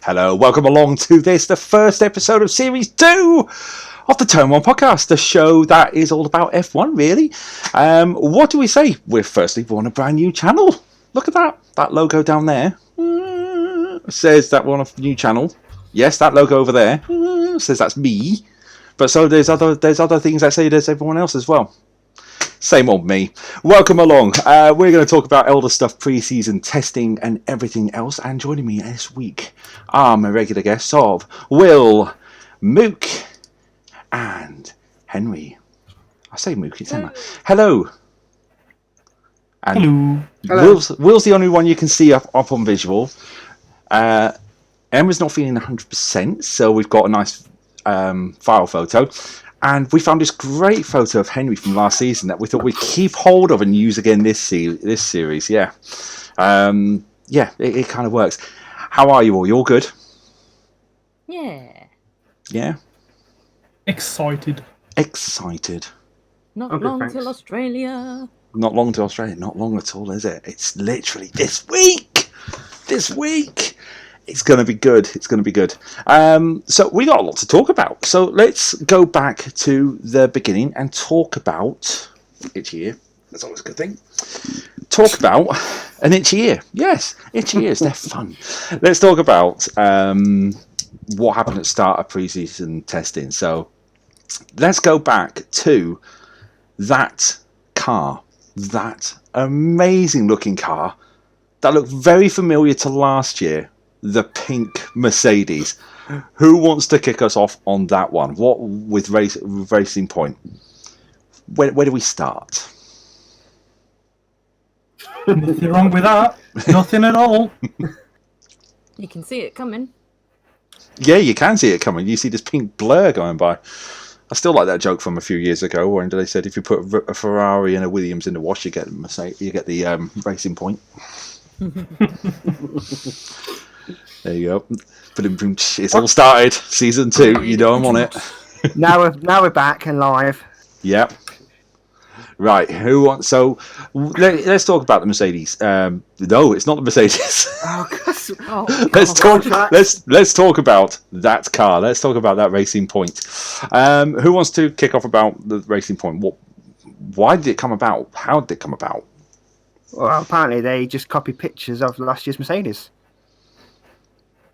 Hello, welcome along to this, the first episode of Series 2 of the Turn 1 podcast, the show that is all about F1, really. What do we say? We're firstly on a brand new channel. Look at that logo down there. Says that we're on a new channel. Yes, that logo over there says that's me. But so there's other things that say there's everyone else as well. Same old me. Welcome along. We're going to talk about elder stuff, pre-season testing and everything else. And joining me this week are my regular guests of Will, Mook, and Henry. I say Mook, it's Emma. Hello. And Hello. Will's the only one you can see up on visual. Emma's not feeling 100%, so we've got a nice file photo. And we found this great photo of Henry from last season that we thought we'd keep hold of and use again this series. Yeah. It kind of works. How are you all? You all good? Yeah. Yeah? Excited. Not long till Australia. Not long to Australia. Not long at all, is it? It's literally this week. It's going to be good. So we got a lot to talk about. So let's go back to the beginning and talk about itchy ear. That's always a good thing. Talk about an itchy ear. Yes, itchy ears. They're fun. Let's talk about what happened at the start of pre-season testing. So let's go back to that car, that amazing looking car that looked very familiar to last year. The pink Mercedes. Who wants to kick us off on that one? What with Racing Point? Where do we start? Nothing wrong with that. Nothing at all. You can see it coming. Yeah, you can see it coming. You see this pink blur going by. I still like that joke from a few years ago, when they said if you put a Ferrari and a Williams in the wash, you get the Racing Point. There you go. It's all started. Season 2. You know I'm on it. Now we're back and live. Yep. Right. Who wants? So let's talk about the Mercedes. No, it's not the Mercedes. Let's talk about that car. Let's talk about that Racing Point. Who wants to kick off about the Racing Point? Why did it come about? How did it come about? Well, apparently they just copied pictures of last year's Mercedes.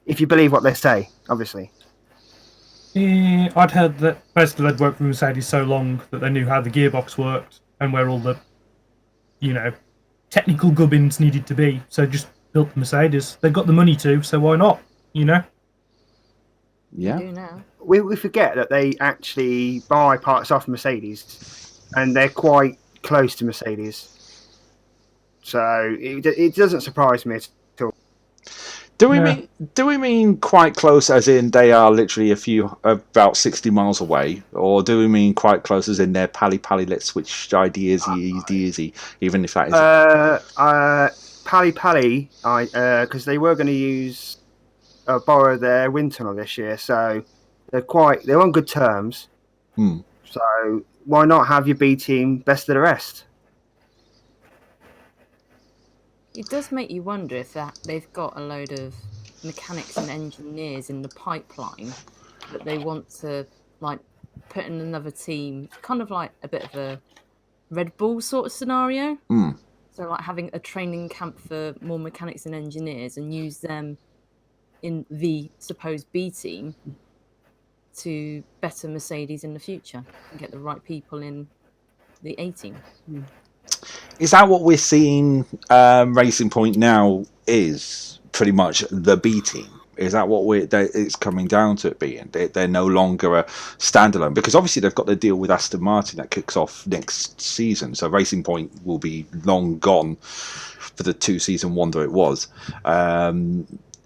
If you believe what they say, obviously. Yeah, I'd heard that basically they'd worked with Mercedes so long that they knew how the gearbox worked and where all the, technical gubbins needed to be. So just built the Mercedes. They've got the money to, so why not? Yeah. We forget that they actually buy parts off Mercedes, and they're quite close to Mercedes. So it doesn't surprise me at all. Do we mean quite close as in they are literally about 60 miles away, or do we mean quite close as in they're pally, let's switch ideas easy, even if that is pally, because they were going to borrow their wind tunnel this year, so they're on good terms. So why not have your B team best of the rest? It does make you wonder if they've got a load of mechanics and engineers in the pipeline that they want to put in another team, kind of like a bit of a Red Bull sort of scenario. So having a training camp for more mechanics and engineers and use them in the supposed B team to better Mercedes in the future and get the right people in the A team. Is that what we're seeing Racing Point now is pretty much the B team? Is that what it's coming down to it being? They're no longer a standalone, because obviously they've got the deal with Aston Martin that kicks off next season. So Racing Point will be long gone for the 2-season wonder it was.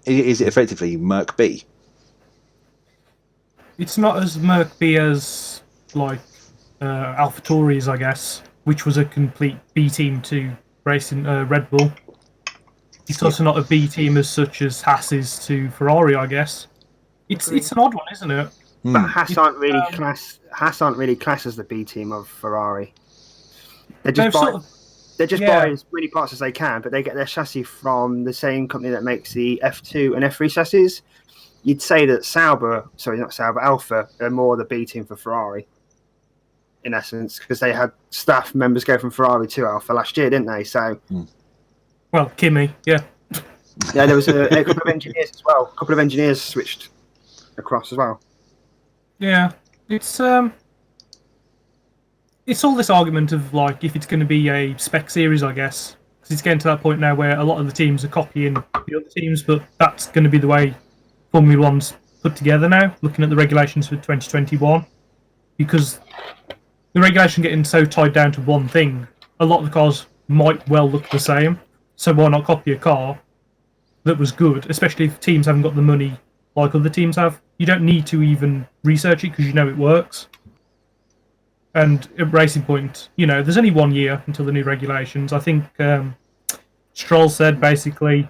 Is it effectively Merc B? It's not as Merc B as AlphaTauri's, I guess, which was a complete B team to racing Red Bull. It's also not a B team as such as Haas is to Ferrari, I guess. It's an odd one, isn't it? But Haas aren't really classed as the B team of Ferrari. They're just They're just Yeah. buying as many parts as they can, but they get their chassis from the same company that makes the F2 and F3 chassis. You'd say that Alpha are more the B team for Ferrari, in essence, because they had staff members go from Ferrari to Alpha last year, didn't they? So, Well, Kimmy, yeah. yeah, there was a couple of engineers as well. A couple of engineers switched across as well. Yeah. It's all this argument of like if it's going to be a spec series, I guess, because it's getting to that point now where a lot of the teams are copying the other teams, but that's going to be the way Formula One's put together now. Looking at the regulations for 2021, because the regulation getting so tied down to one thing, a lot of the cars might well look the same. So why not copy a car that was good, especially if teams haven't got the money like other teams have? You don't need to even research it because you know it works. And at Racing Point, there's only 1 year until the new regulations. I think Stroll said basically,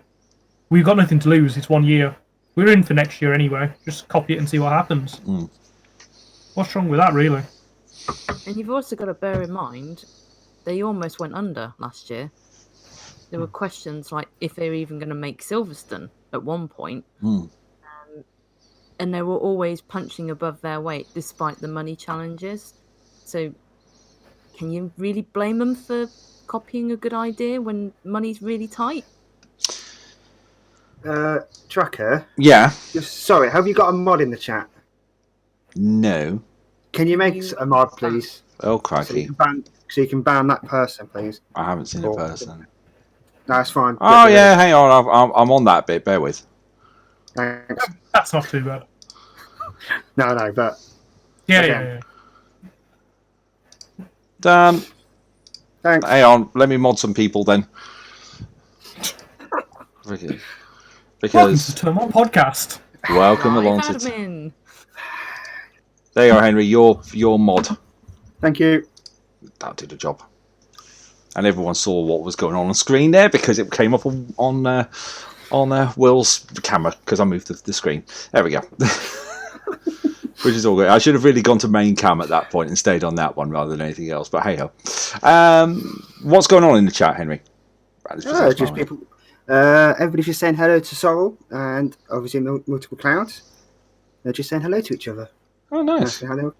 we've got nothing to lose. It's 1 year. We're in for next year anyway. Just copy it and see what happens. What's wrong with that, really? And you've also got to bear in mind, they almost went under last year. There were questions like if they were even going to make Silverstone at one point. And they were always punching above their weight despite the money challenges. So can you really blame them for copying a good idea when money's really tight? Tracker? Yeah. Sorry, have you got a mod in the chat? No. Can you make a mod, please? Oh, So crikey. you can ban that person, please. I haven't seen a person. No, that's fine. Oh, yeah, hang on. I'm on that bit. Bear with. Thanks. That's not too bad. No, but... Yeah, Okay. yeah. Dan, Thanks. hang on. Let me mod some people then. Welcome to Because the Turn On Podcast. welcome Live along to... admin. There you are, Henry. Your mod. Thank you. That'll do the job. And everyone saw what was going on screen there because it came up on Will's camera because I moved the screen. There we go. Which is all good. I should have really gone to main cam at that point and stayed on that one rather than anything else. But hey ho. What's going on in the chat, Henry? Just people. Everybody's just saying hello to Sorrel and obviously multiple clouds. They're just saying hello to each other. Oh, nice. So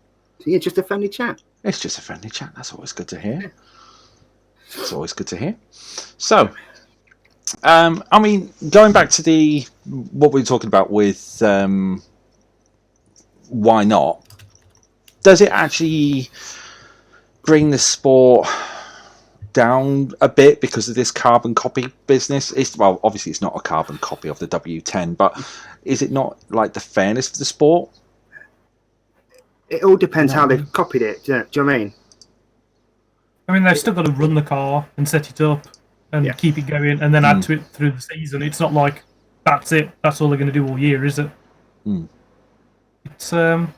yeah, just a friendly chat. It's just a friendly chat. That's always good to hear. It's always good to hear. So, I mean, going back to what we were talking about with why not? Does it actually bring the sport down a bit because of this carbon copy business? Obviously it's not a carbon copy of the W10, but is it not like the fairness of the sport? It all depends how they've copied it. Do you know what I mean? I mean, they've still got to run the car and set it up and keep it going and then add to it through the season. It's not like that's it. That's all they're going to do all year, is it? It's a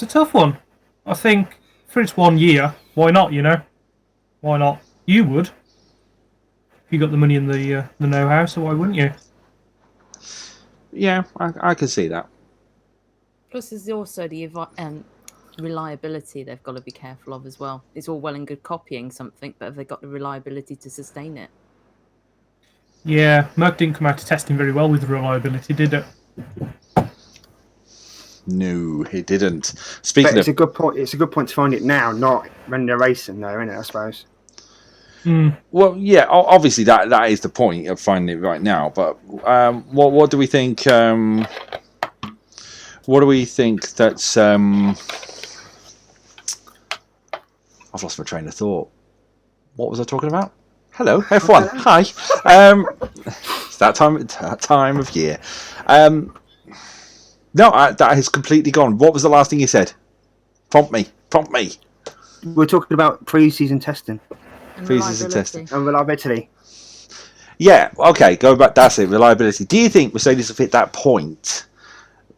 tough one. I think for its 1 year, why not? Why not? You would if you got the money and the know-how. So why wouldn't you? Yeah, I can see that. Plus, there's also the reliability they've got to be careful of as well. It's all well and good copying something, but have they got the reliability to sustain it? Yeah, Merck didn't come out to testing very well with the reliability, did it? No, it didn't. But it's a good point. It's a good point to find it now, not when they're racing, though, isn't it? I suppose. Well, yeah, obviously that is the point of finding it right now. But what do we think? What do we think that's... I've lost my train of thought. What was I talking about? Hello, F1. Hi. It's that time of year. No, that has completely gone. What was the last thing you said? Prompt me. We're talking about pre-season testing And Pre-season reliability. testing. and reliability. Yeah, okay, go back. That's it, reliability. Do you think Mercedes have hit that point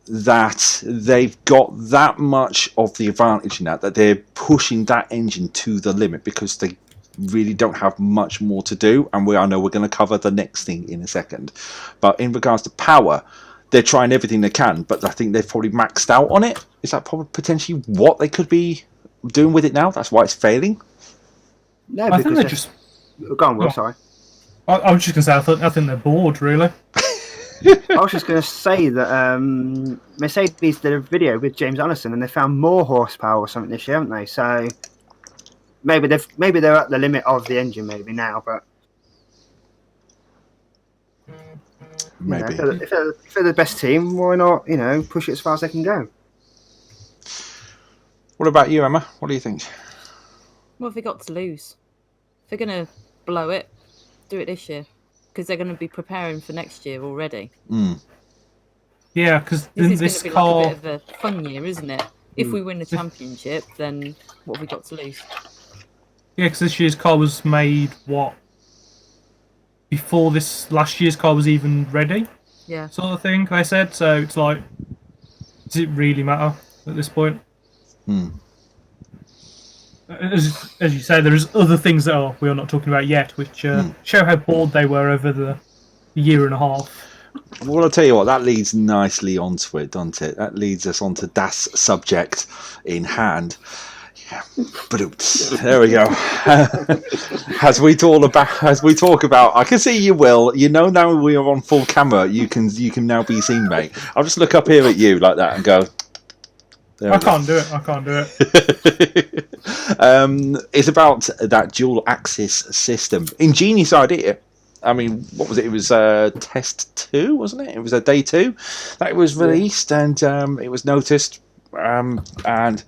that they've got that much of the advantage in that they're pushing that engine to the limit because they really don't have much more to do? And I know we're going to cover the next thing in a second. But in regards to power, they're trying everything they can, but I think they've probably maxed out on it. Is that probably potentially what they could be doing with it now? That's why it's failing? No, I think because they're just Go on, Will. Oh. Sorry. I was just going to say, I think they're bored, really. I was just going to say that Mercedes did a video with James Allison, and they found more horsepower or something this year, haven't they? So maybe they're at the limit of the engine now, but Maybe. if they're the best team, why not push it as far as they can go? What about you, Emma? What do you think? What have they got to lose? If they're going to blow it, do it this year. Because they're going to be preparing for next year already. Yeah, because This this is going to be car... like a bit of a fun year, isn't it? If we win the championship, then what have we got to lose? Yeah, because this year's car was made, before this last year's car was even ready? Yeah. Sort of thing, they said. So it's like, does it really matter at this point? As you say, there's other things that we are not talking about yet, which show how bored they were over the year and a half. Well, I'll tell you what, that leads nicely onto it, doesn't it? That leads us onto Das subject in hand. Yeah, but there we go. As we talk about, I can see you, Will. Now we are on full camera. You can now be seen, mate. I'll just look up here at you like that and go. I can't do it. It's about that dual axis system. Ingenious idea. I mean, what was it? It was test 2, wasn't it? It was a day 2 that it was released, and it was noticed. And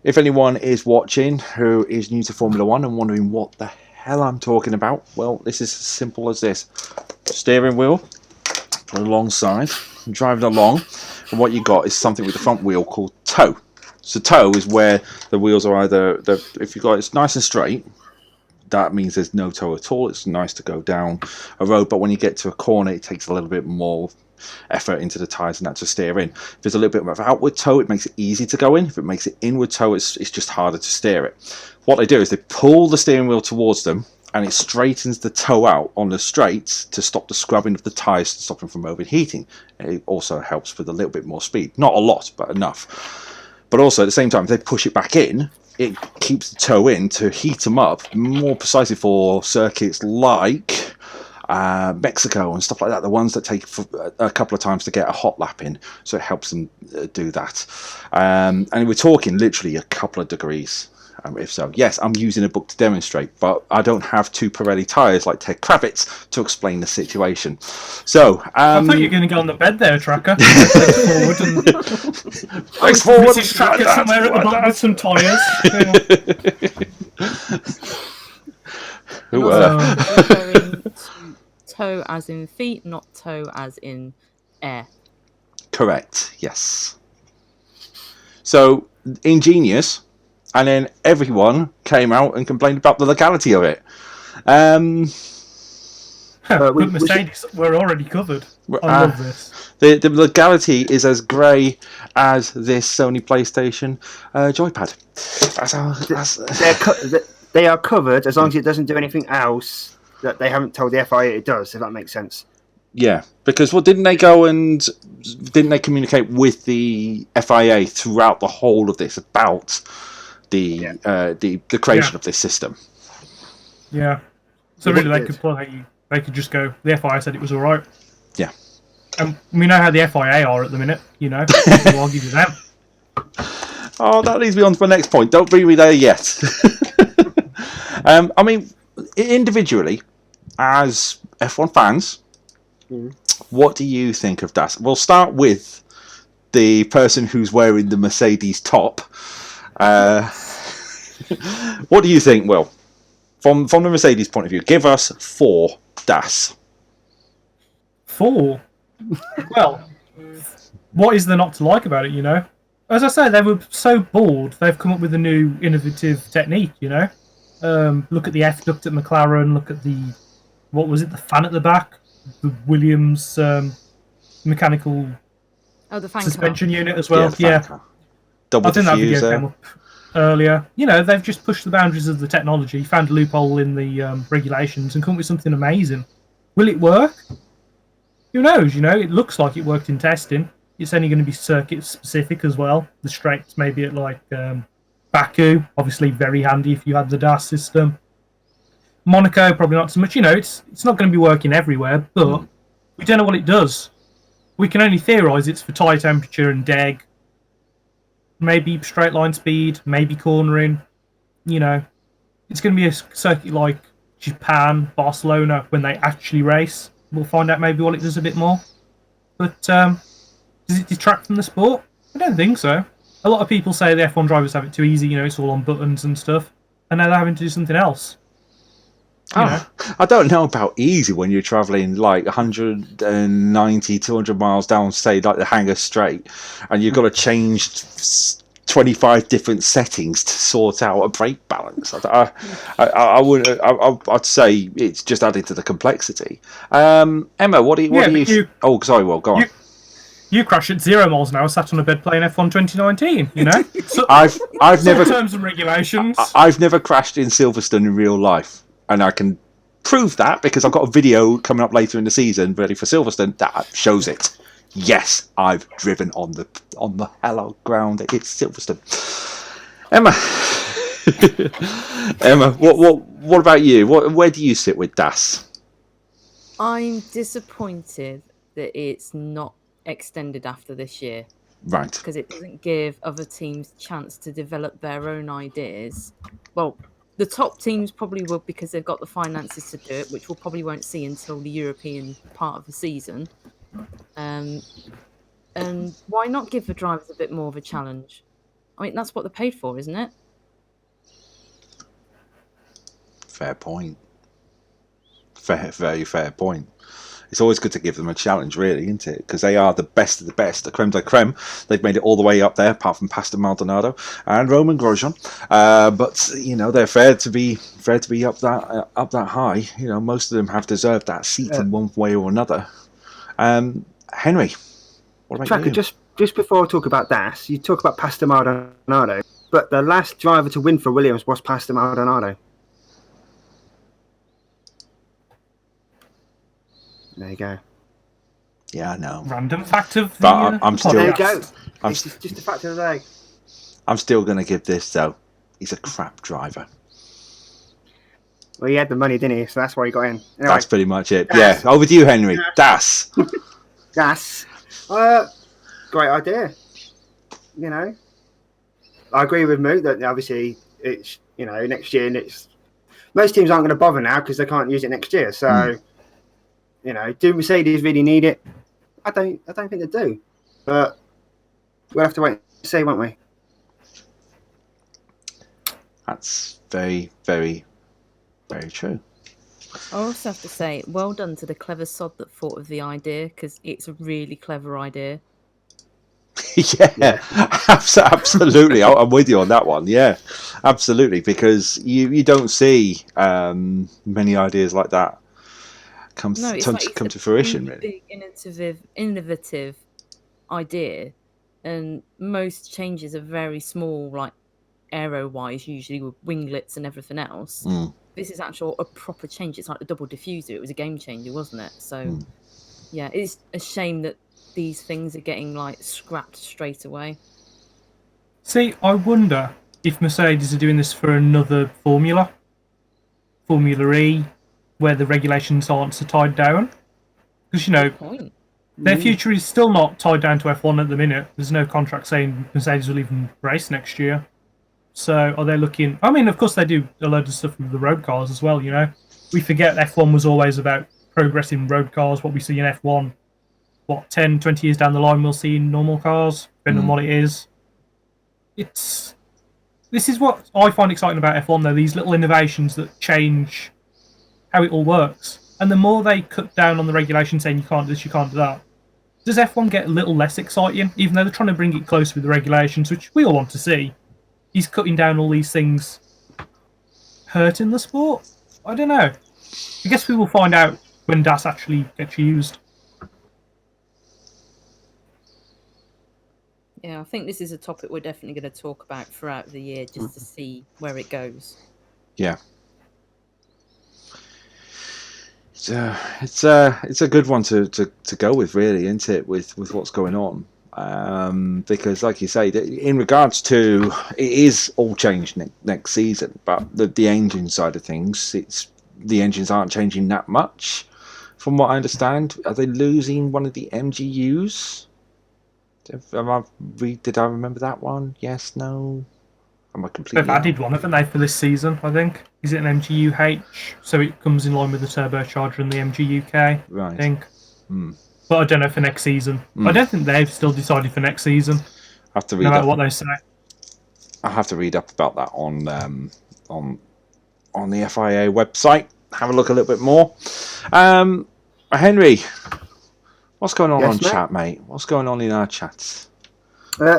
if anyone is watching who is new to Formula 1 and wondering what the hell I'm talking about, well, this is as simple as this. Steering wheel, put alongside, driving along, and what you got is something with the front wheel called toe. So toe is where the wheels are if you've got it's nice and straight, that means there's no toe at all. It's nice to go down a road, but when you get to a corner, it takes a little bit more effort into the tyres and that to steer in. If there's a little bit of outward toe, it makes it easy to go in. If it makes it inward toe, it's just harder to steer it. What they do is they pull the steering wheel towards them, and it straightens the toe out on the straights to stop the scrubbing of the tyres, to stop them from overheating. It also helps with a little bit more speed. Not a lot, but enough. But also, at the same time, if they push it back in, it keeps the toe in to heat them up, more precisely for circuits like Mexico and stuff like that, the ones that take a couple of times to get a hot lap in, so it helps them do that. And we're talking literally a couple of degrees. If so, yes, I'm using a book to demonstrate, but I don't have 2 Pirelli tyres like Ted Kravitz to explain the situation. So, I thought you were going to go on the bed there, Tracker. Legs forward. Mrs. Tracker somewhere at the bottom with some tyres. Referring to toe as in feet, not toe as in air. Correct, yes. So, ingenious. And then everyone came out and complained about the legality of it. But Mercedes, we're already covered. I love this. The legality is as grey as this Sony PlayStation joypad. They are covered as long as it doesn't do anything else that they haven't told the FIA it does, if that makes sense. Yeah, because didn't they communicate with the FIA throughout the whole of this about the creation of this system? Yeah. So really, they could just go. The FIA said it was all right. Yeah. And we know how the FIA are at the minute. We'll argue with them. Oh, that leads me on to my next point. Don't bring me there yet. I mean, individually, as F1 fans, what do you think of that? We'll start with the person who's wearing the Mercedes top. What do you think, Will? From the Mercedes point of view, give us 4 DAS. 4? Well, what is there not to like about it, As I say, they were so bored, they've come up with a new innovative technique, Look at the F duct at McLaren, look at the fan at the back, the Williams mechanical the fan suspension car unit as well. Yeah. Double I think that video diffuser. came up earlier. They've just pushed the boundaries of the technology, found a loophole in the regulations, and come up with something amazing. Will it work? Who knows? It looks like it worked in testing. It's only going to be circuit specific as well. The straights maybe at Baku, obviously very handy if you had the DAS system. Monaco, probably not so much. It's not going to be working everywhere, but we don't know what it does. We can only theorise it's for tyre temperature and deg, maybe straight line speed, maybe cornering. It's going to be a circuit like Japan, Barcelona when they actually race. We'll find out maybe what it does a bit more. But does it detract from the sport? I don't think so. A lot of people say the F1 drivers have it too easy. It's all on buttons and stuff, and now they're having to do something else. I don't know about easy when you're travelling like 190, 200 miles down, say, like the Hangar Straight, and you've got to change 25 different settings to sort out a brake balance. I'd say it's just added to the complexity. Emma, what do you? Oh, sorry. Well, go on. You crash at 0 miles an hour, sat on a bed playing F1 2019. So, I've never terms and regulations. I've never crashed in Silverstone in real life, and I can prove that because I've got a video coming up later in the season ready for Silverstone that shows it. Yes, I've driven on the hallowed ground. It's Silverstone. Emma, what about you? Where do you sit with DAS? I'm disappointed that it's not extended after this year. Right. Because it doesn't give other teams chance to develop their own ideas. Well, the top teams probably will because they've got the finances to do it, which we probably won't see until the European part of the season. And why not give the drivers a bit more of a challenge? I mean, that's what they're paid for, isn't it? Fair point. Very fair point. It's always good to give them a challenge, really, isn't it? Because they are the best of the best, the creme de la creme. They've made it all the way up there, apart from Pastor Maldonado and Roman Grosjean. But they're fair to be up that high. Most of them have deserved that seat in one way or another. Henry, what about Tracker, you? Just before I talk about DAS, you talk about Pastor Maldonado, but the last driver to win for Williams was Pastor Maldonado. There you go. Yeah, I know. Random fact of the. But I'm still. There you go. It's just a fact of the day. I'm still going to give this though. He's a crap driver. Well, he had the money, didn't he? So that's why he got in. Anyway, that's pretty much it. DAS. Yeah, over to you, Henry. DAS. DAS. Great idea. I agree with Moot that obviously it's next year, and most teams aren't going to bother now because they can't use it next year. So. Do Mercedes really need it? I don't think they do. But we'll have to wait and see, won't we? That's very, very, very true. I also have to say, well done to the clever sod that thought of the idea, because it's a really clever idea. Yeah. Absolutely. I'm with you on that one. Yeah, absolutely. Because you don't see many ideas like that come to fruition, really. Big innovative idea, and most changes are very small, like aero-wise, usually with winglets and everything else. This is actually a proper change. It's like a double diffuser. It was a game changer, wasn't it? So, yeah, it's a shame that these things are getting scrapped straight away. See, I wonder if Mercedes are doing this for another Formula E, where the regulations aren't so tied down. Because, their future is still not tied down to F1 at the minute. There's no contract saying Mercedes will even race next year. So are they looking... I mean, of course they do a load of stuff with the road cars as well, We forget F1 was always about progressing road cars, what we see in F1. 10, 20 years down the line we'll see in normal cars, depending on what it is. This is what I find exciting about F1, though, these little innovations that change how it all works. And the more they cut down on the regulation saying you can't do this, you can't do that, does F1 get a little less exciting, even though they're trying to bring it closer with the regulations, which we all want to see? He's cutting down all these things hurting the sport? I don't know. I guess we will find out when DAS actually gets used. Yeah, I think this is a topic we're definitely going to talk about throughout the year, just to see where it goes. Yeah. It's a good one to go with, really, isn't it? With what's going on, because, like you say, in regards to it is all changed next season, but the engine side of things, it's the engines aren't changing that much, from what I understand. Are they losing one of the MGUs? Did I remember that one? Yes, no? Am I completely They've added one, haven't they, for this season, I think? Is it an MGU-H? So it comes in line with the turbocharger and the MGU-K, Right. I think. Hmm. But I don't know for next season. I don't think they've still decided for next season, I have to read no matter up. what they say. I have to read up about that on the FIA website. Have a look a little bit more. Henry, what's going on Yes, mate? chat, mate? What's going on in our chats?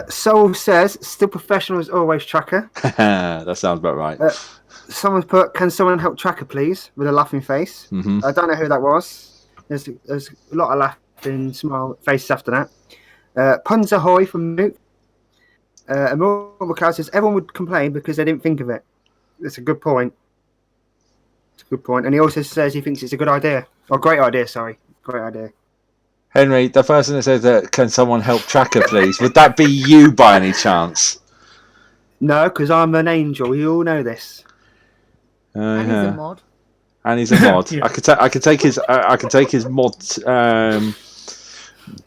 Soul says, still professional as always, Tracker. That sounds about right. Someone's put, can someone help Tracker, please? With a laughing face. Mm-hmm. I don't know who that was. There's a lot of laughing, smile faces after that. Puns ahoy from Nuke. Immortal McLeod says, everyone would complain because they didn't think of it. That's a good point. It's a good point. And he also says he thinks it's a good idea. Or great idea, sorry. Great idea. Henry, the person that says that, can someone help Tracker, please? Would that be you by any chance? No, because I'm an angel. You all know this. And he's a mod. And he's a mod. Yeah. I could take his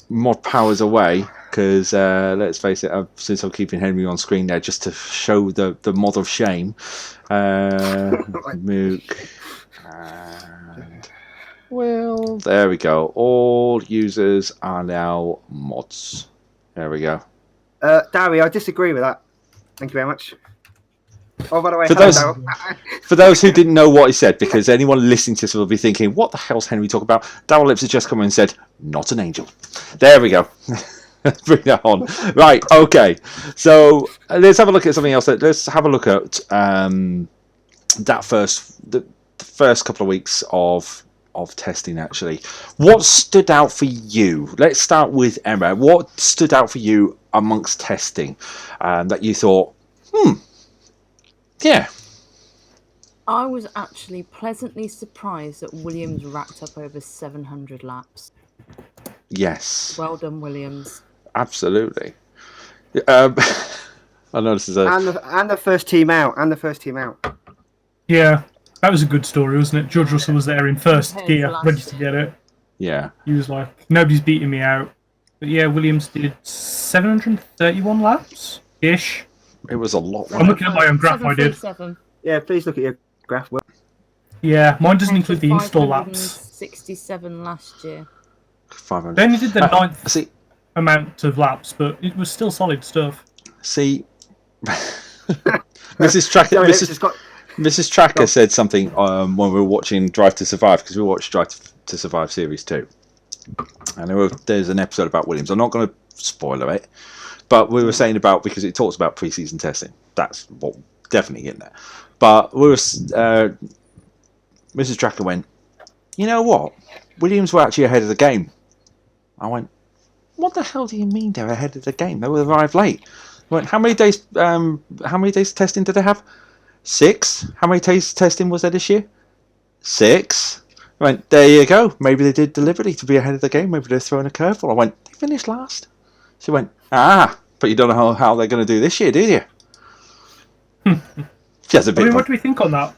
mod powers away, because let's face it, since I'm keeping Henry on screen there just to show the mod of shame. Mook and well, there we go. All users are now mods. There we go. Darry, I disagree with that. Thank you very much. Oh, by the way, For those who didn't know what he said, because anyone listening to this will be thinking, what the hell's Henry talking about? Darryl Lips has just come in and said, not an angel. There we go. Bring that on. Right, okay. So let's have a look at something else. Let's have a look at the first couple of weeks of testing, actually. What stood out for you? Let's start with Emma. What stood out for you amongst testing that you thought, yeah. I was actually pleasantly surprised that Williams racked up over 700 laps. Yes. Well done, Williams. Absolutely. I know this is and the first team out. Yeah, that was a good story, wasn't it? George Russell was there in first Compared to gear, last ready to get it. Yeah. He was like, nobody's beating me out. But yeah, Williams did 731 laps ish. It was a lot. I'm looking at my own graph I did. 737. Yeah, please look at your graph. Yeah, mine doesn't include the install laps. 567 last year. 500. They only did the ninth See, amount of laps, but it was still solid stuff. Mrs. Tracker, Sorry, Mrs. Tracker said something when we were watching Drive to Survive, because we watched Drive to Survive Series 2. And there's an episode about Williams. I'm not going to spoiler it, but we were saying about, because it talks about pre-season testing. That's what definitely in there. But we were, Mrs. Tracker went, you know what? Williams were actually ahead of the game. I went, what the hell do you mean they're ahead of the game? They will arrive late. I went, how many days testing did they have? 6. How many days testing was there this year? 6. I went, there you go. Maybe they did deliberately to be ahead of the game. Maybe they're throwing a curveball. I went, they finished last. She went, but you don't know how they're going to do this year, do you? She has a bit. What do we think on that?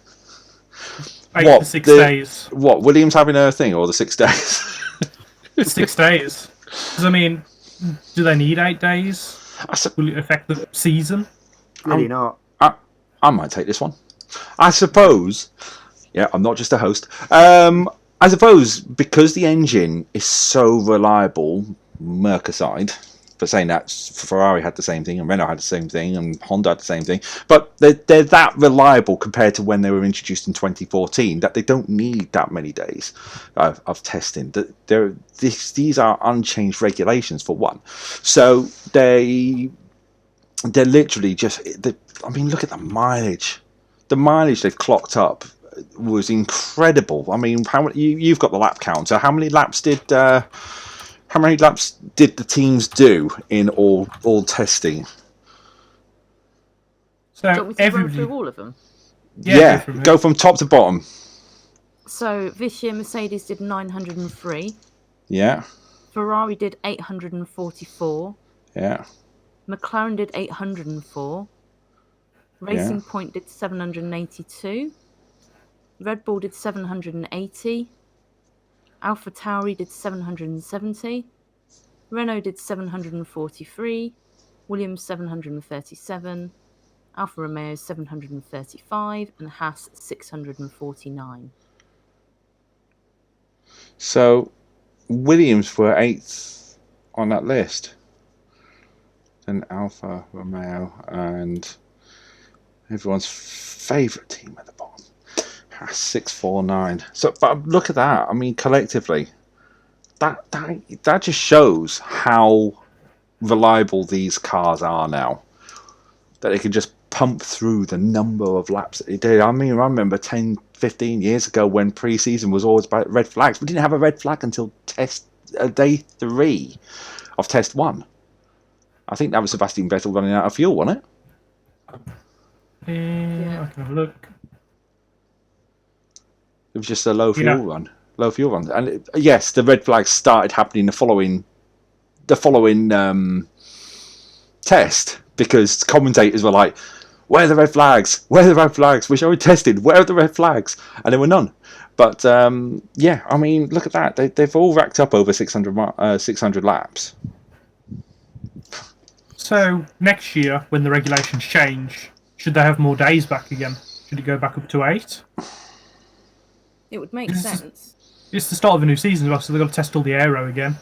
8 What, to 6 days. What, Williams having a thing, or the 6 days? 6 days. Because, I mean, do they need 8 days? Will it affect the season? Really not. I might take this one. I suppose. Yeah, I'm not just a host. I suppose because the engine is so reliable, Merc aside, for saying that Ferrari had the same thing, and Renault had the same thing, and Honda had the same thing, but they're that reliable compared to when they were introduced in 2014 that they don't need that many days of testing. These are unchanged regulations for one, so they're literally just. I mean, look at the mileage. The mileage they've clocked up was incredible. I mean, you've got the lap counter. How many laps did the teams do in all testing? Do you So want me to run through all of them? Yeah, go from top to bottom. So this year Mercedes did 903. Yeah. Ferrari did 844. Yeah. McLaren did 804. Racing Point did 782. Red Bull did 780. Alpha Tauri did 770. Renault did 743. Williams 737. Alfa Romeo 735, and Haas 649. So Williams were 8th on that list. Then Alfa Romeo and everyone's favourite team at the bottom. Haas 649. So, but look at that. I mean, collectively, that just shows how reliable these cars are now. That they can just pump through the number of laps that they did. I mean, I remember 10, 15 years ago when pre-season was always about red flags. We didn't have a red flag until day 3 of test 1. I think that was Sebastian Vettel running out of fuel, wasn't it? Yeah, I can have a look. It was just a low fuel run. And yes, the red flags started happening the following test, because commentators were like, where are the red flags? Where are the red flags? We're already tested. Where are the red flags? And there were none. But yeah, I mean, look at that. They've all racked up over 600 laps. So next year, when the regulations change, should they have more days back again? Should it go back up to 8? It would make sense. It's the start of a new season as well, so they've got to test all the aero again.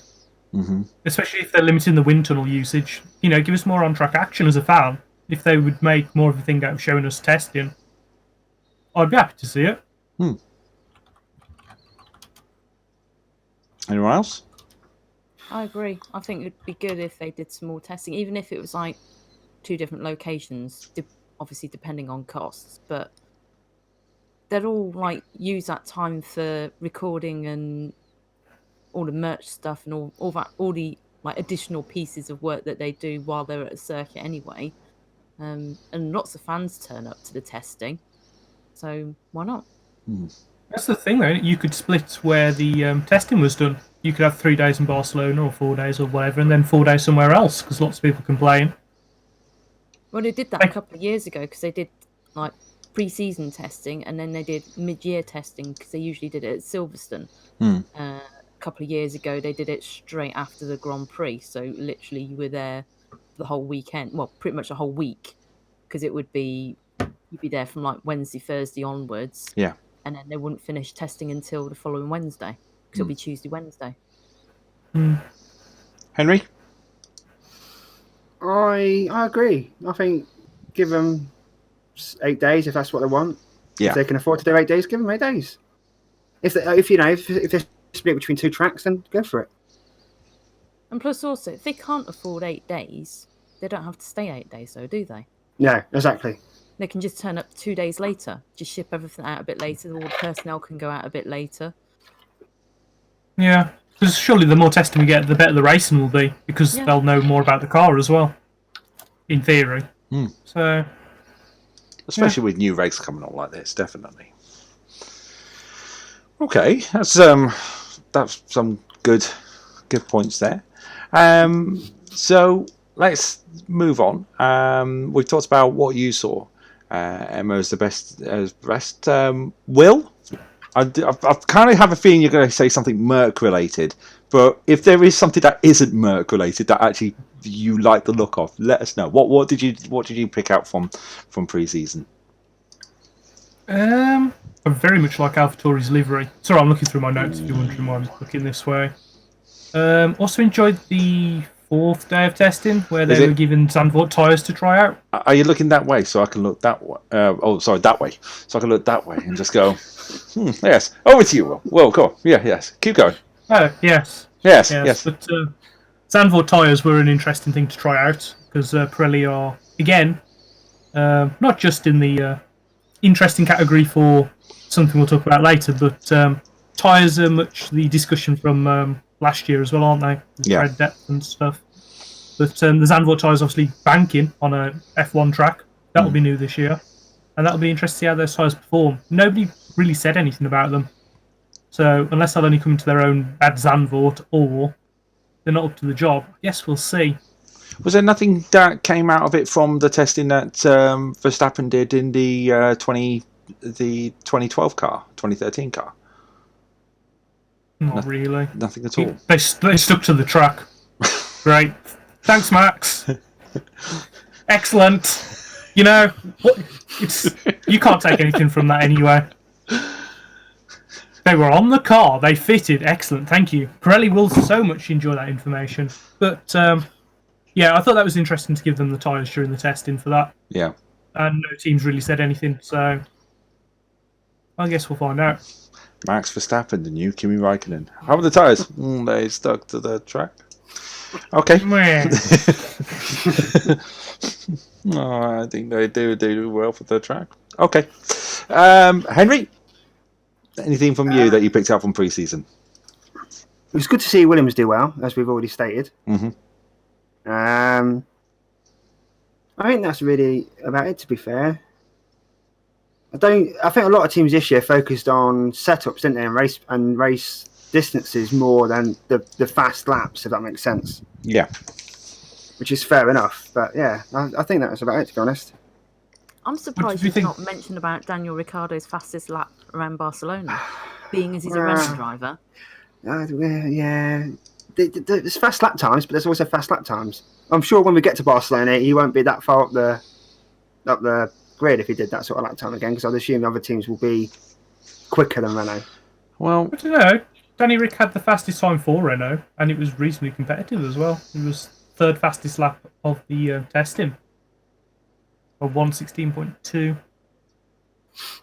Mm-hmm. Especially if they're limiting the wind tunnel usage. You know, give us more on-track action as a fan. If they would make more of a thing out of showing us testing, I'd be happy to see it. Anyone else? I agree. I think it'd be good if they did some more testing, even if it was like 2 different locations, obviously depending on costs. But they'd all like use that time for recording and all the merch stuff and all the like additional pieces of work that they do while they're at a circuit anyway. And lots of fans turn up to the testing, so why not? That's the thing, though. You could split where the testing was done. You could have 3 days in Barcelona or 4 days or whatever, and then 4 days somewhere else, because lots of people complain. Well, they did that a couple of years ago, because they did like pre-season testing, and then they did mid-year testing, because they usually did it at Silverstone. A couple of years ago, they did it straight after the Grand Prix, so literally you were there the whole weekend, well, pretty much a whole week, because you'd be there from like Wednesday, Thursday onwards. Yeah. And then they wouldn't finish testing until the following Wednesday, because it'll be Tuesday, Wednesday. Henry? I agree. I think give them 8 days if that's what they want. Yeah. If they can afford to do 8 days, give them 8 days. If they're split between 2 tracks, then go for it. And plus, also, if they can't afford 8 days, they don't have to stay 8 days, though, do they? No, exactly. They can just turn up 2 days later, just ship everything out a bit later. All the personnel can go out a bit later. Yeah, because surely the more testing we get, the better the racing will be, because they'll know more about the car as well, in theory. So, especially with new regs coming on like this, definitely. Okay, that's some good points there. So let's move on. We've talked about what you saw. Emma is the best. Will, I kind of have a feeling you're going to say something Merc related, but if there is something that isn't Merc related that actually you like the look of, let us know. What did you pick out from pre-season? I very much like AlphaTauri's livery. Sorry, I'm looking through my notes if you're wondering why I'm looking this way. Also enjoyed the 4th day of testing where they were given Zandvoort tyres to try out. Are you looking that way so I can look that way? That way. So I can look that way and just go, yes. Over to you, Will. Will, go on. Yeah, yes. Keep going. Oh, yes. Yes. But Zandvoort tyres were an interesting thing to try out because Pirelli are, again, not just in the interesting category for something we'll talk about later, but tyres are much the discussion from last year as well, aren't they? Tread depth and stuff. But the Zandvoort tyres obviously banking on a F1 track. That'll be new this year. And that'll be interesting to see how those tyres perform. Nobody really said anything about them. So unless they'll only come into their own at Zandvoort or they're not up to the job, yes, we'll see. Was there nothing that came out of it from the testing that Verstappen did in the the 2012 car, 2013 car? Not really. Nothing at all. They stuck to the track. Great. Thanks, Max. Excellent. You know, you can't take anything from that anyway. They were on the car. They fitted. Excellent. Thank you. Pirelli will so much enjoy that information. But, yeah, I thought that was interesting to give them the tyres during the testing for that. Yeah. And no teams really said anything, so I guess we'll find out. Max Verstappen, the new Kimi Raikkonen. How are the tyres? They stuck to the track. Okay. I think they do well for the track. Okay. Henry, anything from you that you picked up from pre-season? It was good to see Williams do well, as we've already stated. Mm-hmm. I think that's really about it, to be fair. I think a lot of teams this year focused on setups, didn't they, and race distances more than the fast laps, if that makes sense. Yeah. Which is fair enough, but yeah, I think that was about it, to be honest. I'm surprised you've not mentioned about Daniel Ricciardo's fastest lap around Barcelona, being as he's a Renault driver. Yeah, there's fast lap times, but there's also fast lap times. I'm sure when we get to Barcelona, he won't be that far up the grid if he did that sort of lap time again, because I'd assume other teams will be quicker than Renault. Well, I don't know. Danny Rick had the fastest time for Renault, and it was reasonably competitive as well. It was third fastest lap of the testing, of 1:16.2.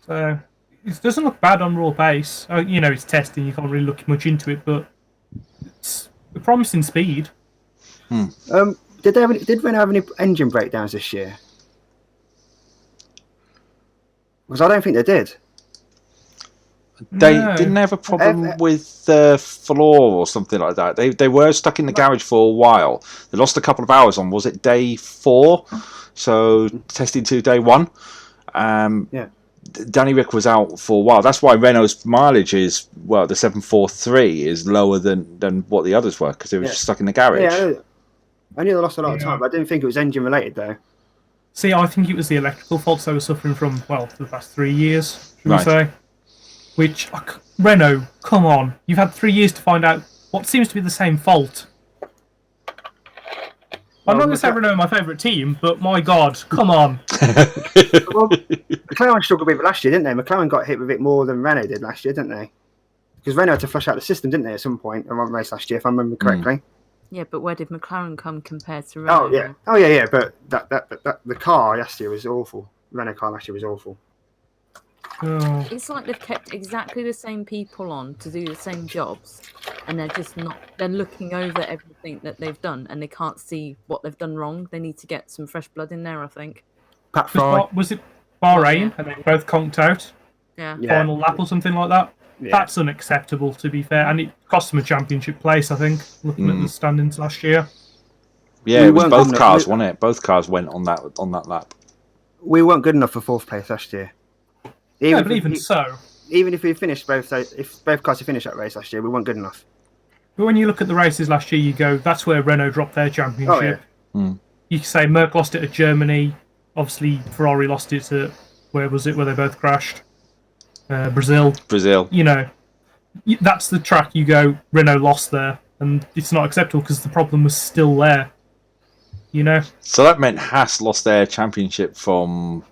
So it doesn't look bad on raw pace. You know, it's testing; you can't really look much into it, but it's a promising speed. Did Renault have any engine breakdowns this year? Because I don't think they did. They didn't have a problem with the floor or something like that. They were stuck in the garage for a while. They lost a couple of hours on, was it day 4? So testing to day 1. Yeah. Danny Rick was out for a while. That's why Renault's mileage is, well, the 743 is lower than what the others were, because they were just stuck in the garage. Yeah, I knew they lost a lot of time, but I didn't think it was engine related though. See, I think it was the electrical faults they were suffering from, well, for the past 3 years, should we say. Which, Renault, come on. You've had 3 years to find out what seems to be the same fault. I'm not going to say Renault are my favourite team, but my God, come on. Well, McLaren struggled with it last year, didn't they? McLaren got hit with it more than Renault did last year, didn't they? Because Renault had to flush out the system, didn't they, at some point in one race last year, if I remember correctly. Yeah, but where did McLaren come compared to Renault? Oh yeah. But that the car last year was awful. Renault car last year was awful. Oh. It's like they've kept exactly the same people on to do the same jobs, and they're just not. They're looking over everything that they've done, and they can't see what they've done wrong. They need to get some fresh blood in there, I think. Pat Fry. Was it Bahrain? And they both conked out? Yeah. Final lap or something like that? Yeah. That's unacceptable, to be fair, and it cost them a championship place, I think, looking at the standings last year. Yeah, it was both cars, wasn't it? Both cars went on that lap. We weren't good enough for 4th place last year. Even so. Even if we finished if both cars had finished that race last year, we weren't good enough. But when you look at the races last year, you go, that's where Renault dropped their championship. Oh, yeah. You can say Merck lost it at Germany. Obviously, Ferrari lost it at, where was it, where they both crashed? Brazil. You know, that's the track you go, Renault lost there. And it's not acceptable because the problem was still there. You know? So that meant Haas lost their championship from...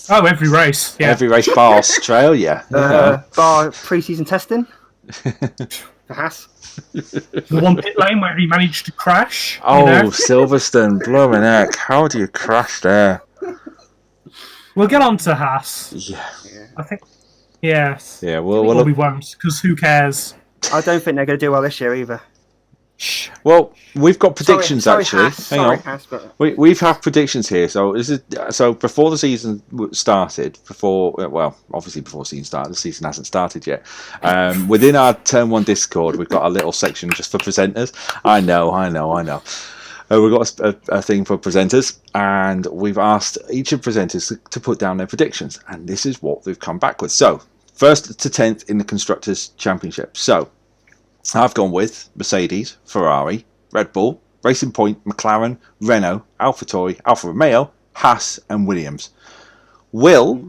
Oh, every race. Yeah. Every race bar Australia. Bar pre-season testing for Haas. The one pit lane where he managed to crash. Oh, Silverstone, blooming heck. How do you crash there? We'll get on to Haas. Yeah. I think, yes. Yeah, we won't, because who cares? I don't think they're going to do well this year either. Well, we've got predictions actually. Haas, Hang on. Haas, but... We've had predictions here. So before the season started, obviously before the season started, the season hasn't started yet. Within our Turn 1 Discord, we've got a little section just for presenters. I know. We've got a thing for presenters, and we've asked each of the presenters to put down their predictions, and this is what they've come back with. So, 1st to 10th in the Constructors' Championship. So, I've gone with Mercedes, Ferrari, Red Bull, Racing Point, McLaren, Renault, AlphaTauri, Alfa Romeo, Haas and Williams. Will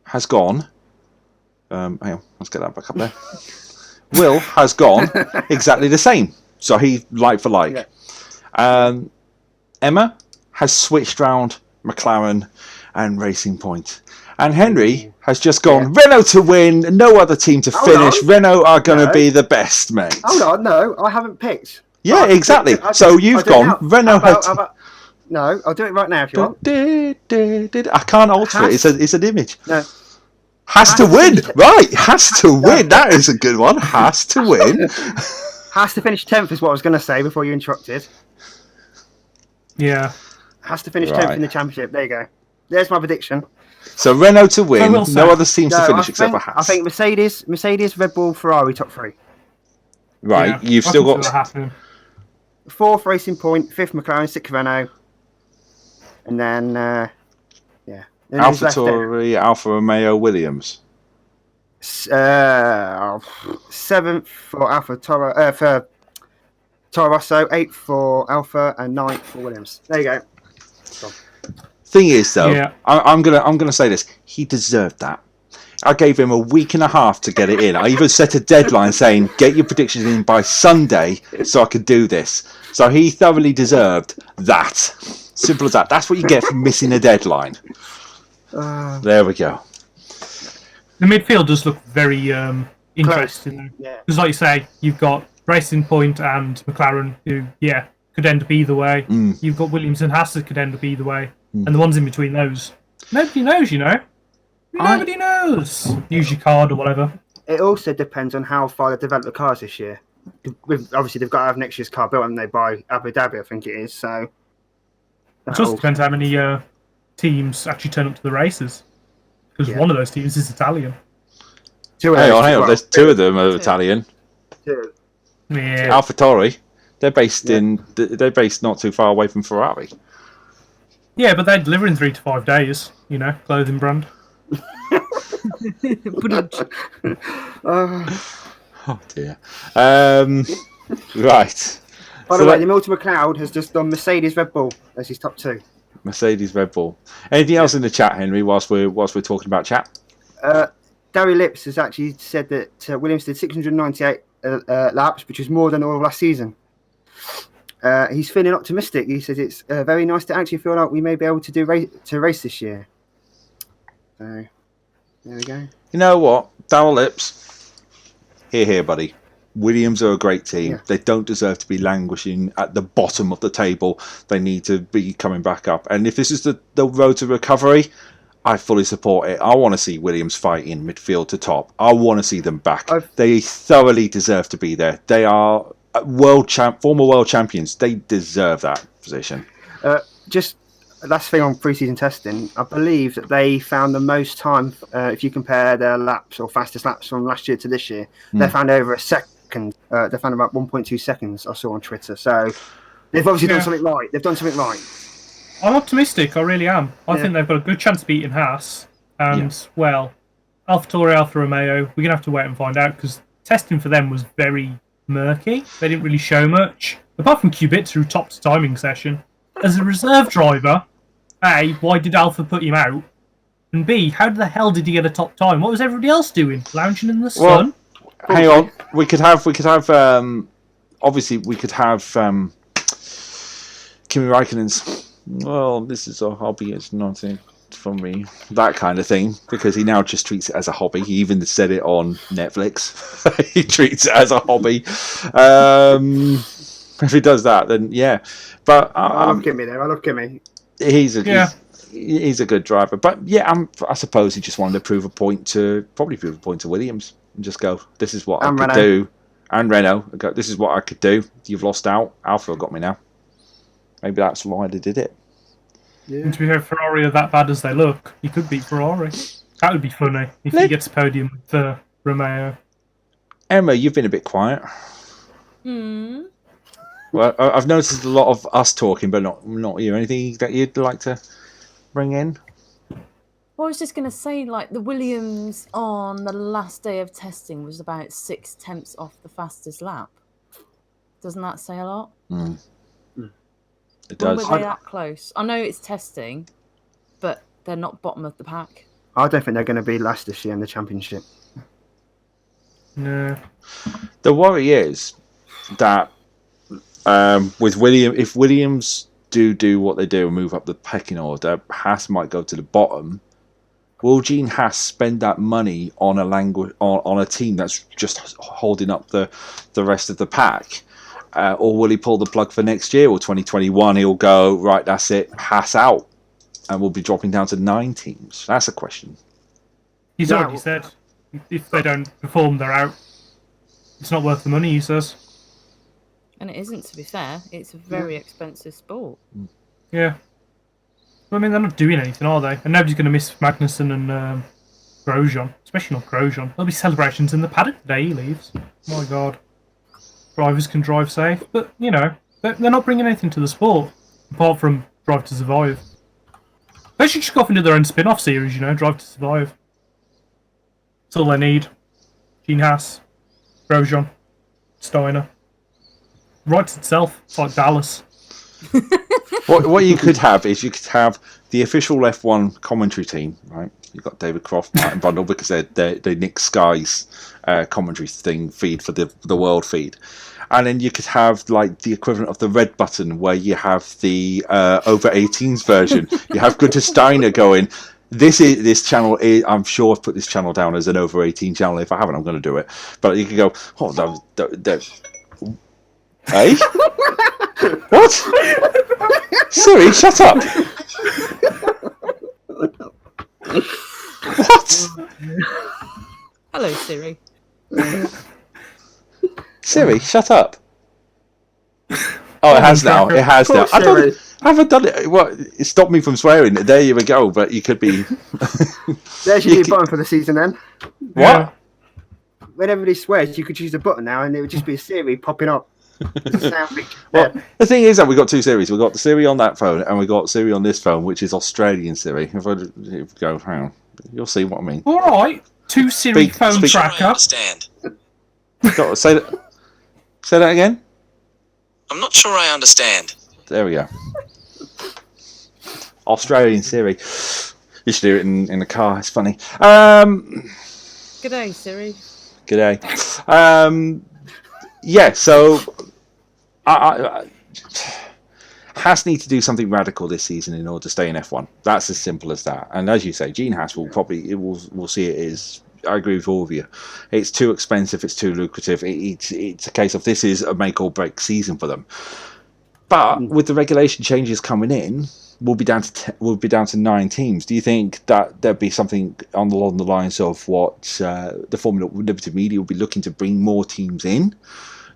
has gone. Hang on, let's get that back up there. Will has gone exactly the same. So he like for like. Yeah. Emma has switched round McLaren and Racing Point. And Henry has just gone Renault to win, no other team to finish. Renault are going to be the best, mate. Hold on, no, I haven't picked. Yeah, exactly. So you've gone Renault. No, I'll do it right now if you want. I can't alter it. It's an image. No. Has to win. Right, has to win. That is a good one. Has to win. Has to finish 10th is what I was going to say before you interrupted. Yeah. Has to finish 10th in the championship. There you go. There's my prediction. So Renault to win. No other teams to finish except for Haas. I think Mercedes, Red Bull, Ferrari top 3. Right, yeah, you've still got 4th Racing Point, 5th McLaren, 6th Renault, and then AlphaTauri, Alfa Romeo, Williams. 7th for Alfa Toro, for Toro Rosso, 8th for Alfa, and 9th for Williams. There you go. Thing is, though, I'm gonna say this. He deserved that. I gave him a week and a half to get it in. I even set a deadline saying, get your predictions in by Sunday so I could do this. So he thoroughly deserved that. Simple as that. That's what you get for missing a deadline. There we go. The midfield does look very interesting. Because like you say, you've got Racing Point and McLaren, who, could end up either way. You've got Williams and Haas that could end up either way. And the ones in between those, nobody knows, you know. Nobody knows. Use your card or whatever. It also depends on how far they develop the cars this year. Obviously, they've got to have next year's car built, and they by Abu Dhabi, I think it is. So it just depends how many teams actually turn up to the races. Because one of those teams is Italian. Hang on. There's 2 of them are Italian. 2. Yeah. AlphaTauri. They're based not too far away from Ferrari. Yeah, but they deliver in 3 to 5 days. You know, clothing brand. Oh dear. Right. By the way, the Milton McLeod has just done Mercedes Red Bull as his top 2. Mercedes Red Bull. Anything else in the chat, Henry? Whilst we're talking about chat. Gary Lips has actually said that Williams did 698 laps, which is more than all of last season. He's feeling optimistic. He says it's very nice to actually feel like we may be able to race this year. So there we go. You know what, Darryl Lips? Here, buddy. Williams are a great team. Yeah. They don't deserve to be languishing at the bottom of the table. They need to be coming back up. And if this is the road to recovery, I fully support it. I want to see Williams fighting midfield to top. I want to see them back. They thoroughly deserve to be there. They are former world champions. They deserve that position. Just last thing on pre-season testing, I believe that they found the most time, if you compare their laps or fastest laps from last year to this year, they found over a second. They found about 1.2 seconds, I saw on Twitter. So they've obviously done something right. They've done something right. I'm optimistic, I really am. I think they've got a good chance of beating Haas. And, AlphaTauri, Alfa Romeo, we're going to have to wait and find out because testing for them was very murky. They didn't really show much. Apart from Kubica, top timing session. As a reserve driver, A, why did Alpha put him out? And B, how the hell did he get a top time? What was everybody else doing? Lounging in the sun? Hang on. We could have obviously we could have Kimi Räikkönen's, well, this is a hobby, it's nothing for me, that kind of thing, because he now just treats it as a hobby. He even said it on Netflix. He treats it as a hobby. If he does that, then yeah. But I love Kimi there. I love Kimi. He's a good driver. But yeah, I suppose he just wanted to prove a point to Williams and just go, this is what I could do. And Renault, this is what I could do. You've lost out. Alpha got me now. Maybe that's why they did it. Yeah. And to be fair, Ferrari are that bad as they look. He could beat Ferrari. That would be funny if he gets a podium with Romeo. Emma, you've been a bit quiet. Well, I've noticed a lot of us talking, but not you. Anything that you'd like to bring in? Well, I was just going to say, like, the Williams on the last day of testing was about 6 tenths off the fastest lap. Doesn't that say a lot? It does. When were they that close? I know it's testing, but they're not bottom of the pack. I don't think they're going to be last this year in the championship. No. The worry is that with if Williams do what they do and move up the pecking order, Haas might go to the bottom. Will Gene Haas spend that money on on a team that's just holding up the rest of the pack? Or will he pull the plug for next year or 2021? He'll go, right, that's it, Haas out. And we'll be dropping down to 9 teams. That's a question. He's already said if they don't perform, they're out. It's not worth the money, he says. And it isn't, to be fair. It's a very expensive sport. Yeah. Well, I mean, they're not doing anything, are they? And nobody's going to miss Magnussen and Grosjean, especially not Grosjean. There'll be celebrations in the paddock the day he leaves. My God. Drivers can drive safe, but, you know, they're not bringing anything to the sport, apart from Drive to Survive. They should just go off and do their own spin-off series, you know, Drive to Survive. That's all they need. Gene Haas, Grosjean, Steiner. Writes itself. It's like Dallas. What you could have is you could have the official F1 commentary team, right? You've got David Croft, Martin Brundle, because they nick Sky's commentary feed for the world feed. And then you could have like the equivalent of the red button where you have the over 18s version. You have Gunter Steiner going, this channel is, I'm sure I've put this channel down as an over 18 channel. If I haven't, I'm going to do it. But you could go, oh, hey? What? Siri, shut up. What? Hello, Siri. Siri, shut up. Oh, it has now. It has now. I haven't done it. What? It stopped me from swearing. There you go. But you could be. There's your new button for the season then. What? Yeah. When everybody swears, you could choose a button now and it would just be a Siri popping up. Well, the thing is that we got 2 Series. We've got the Siri on that phone and we got Siri on this phone, which is Australian Siri. If I go, hang on, you'll see what I mean. All right. 2 Siri phone tracker. I understand. Say that again. I'm not sure I understand. There we go. Australian Siri. You should do it in the car. It's funny. G'day, Siri. G'day. Yeah, so Haas need to do something radical this season in order to stay in F1. That's as simple as that. And as you say, Gene Haas will see it as, I agree with all of you. It's too expensive. It's too lucrative. It's a case of this is a make or break season for them. But with the regulation changes coming in, we'll be down to 9 teams. Do you think that there'd be something along the lines of what the Formula Limited Media will be looking to bring more teams in,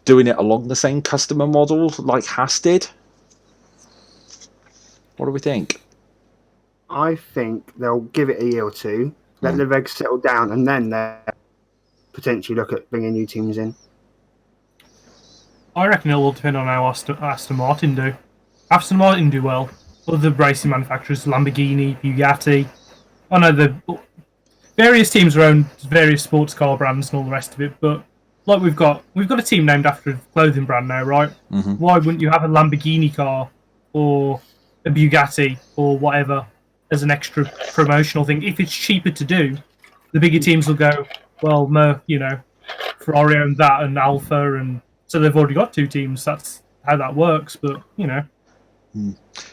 doing it along the same customer model like Haas did? What do we think? I think they'll give it a year or two, let the regs settle down, and then they'll potentially look at bringing new teams in. I reckon it will depend on how Aston Martin do. Aston Martin do well. Other racing manufacturers, Lamborghini, Bugatti. I know the various teams own various sports car brands and all the rest of it, but like we've got a team named after a clothing brand now, right? Mm-hmm. Why wouldn't you have a Lamborghini car or a Bugatti or whatever as an extra promotional thing? If it's cheaper to do, the bigger teams will go, well, Ferrari owned that and Alfa, and so they've already got 2 teams. That's how that works, but,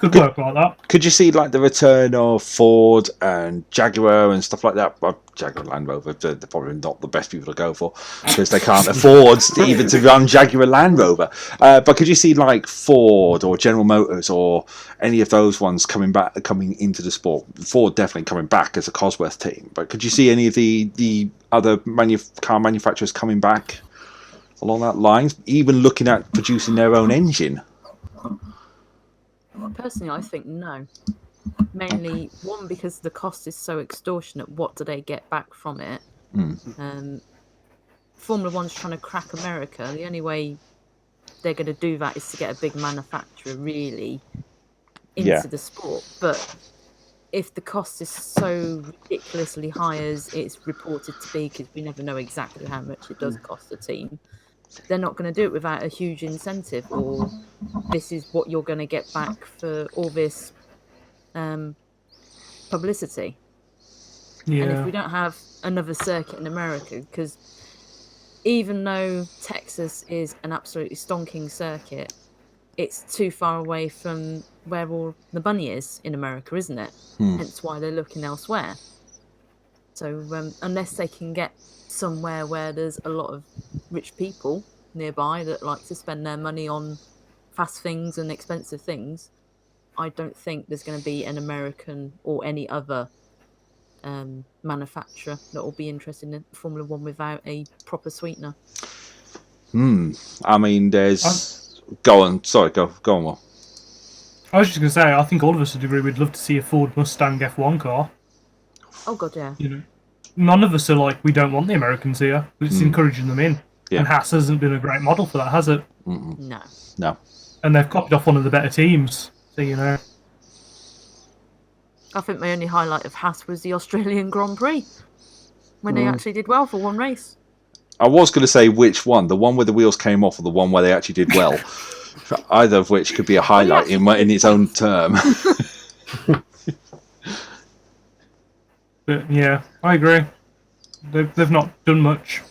could work like that. Could you see like the return of Ford and Jaguar and stuff like that? Well, Jaguar Land Rover, they're probably not the best people to go for because they can't afford even to run Jaguar Land Rover. But could you see like Ford or General Motors or any of those ones coming into the sport? Ford definitely coming back as a Cosworth team. But could you see any of the other car manufacturers coming back along that line, even looking at producing their own engine? Personally, I think no. Mainly, one, because the cost is so extortionate. What do they get back from it? Formula One's trying to crack America. The only way they're going to do that is to get a big manufacturer really into the sport. But if the cost is so ridiculously high as it's reported to be, because we never know exactly how much it does cost a team, they're not going to do it without a huge incentive, or this is what you're going to get back for all this publicity. And if Yeah. we don't have another circuit in America, because even though Texas is an absolutely stonking circuit, it's too far away from where all the money is in America, isn't it? Hence why they're looking elsewhere. So unless they can get somewhere where there's a lot of rich people nearby that like to spend their money on fast things and expensive things, I don't think there's going to be an American or any other manufacturer that will be interested in Formula One without a proper sweetener. I mean, there's. Go on. Sorry, go on, Will. I was just going to say, I think all of us would agree we'd love to see a Ford Mustang F1 car. Oh god, yeah. You know, none of us are like, we don't want the Americans here. It's encouraging them in. Yeah. And Haas hasn't been a great model for that, has it? No. No. And they've copied off one of the better teams. So, you know. I think my only highlight of Haas was the Australian Grand Prix when they actually did well for one race. I was going to say which one, the one where the wheels came off or the one where they actually did well. Either of which could be a highlight in its own term. But yeah, I agree. They've not done much.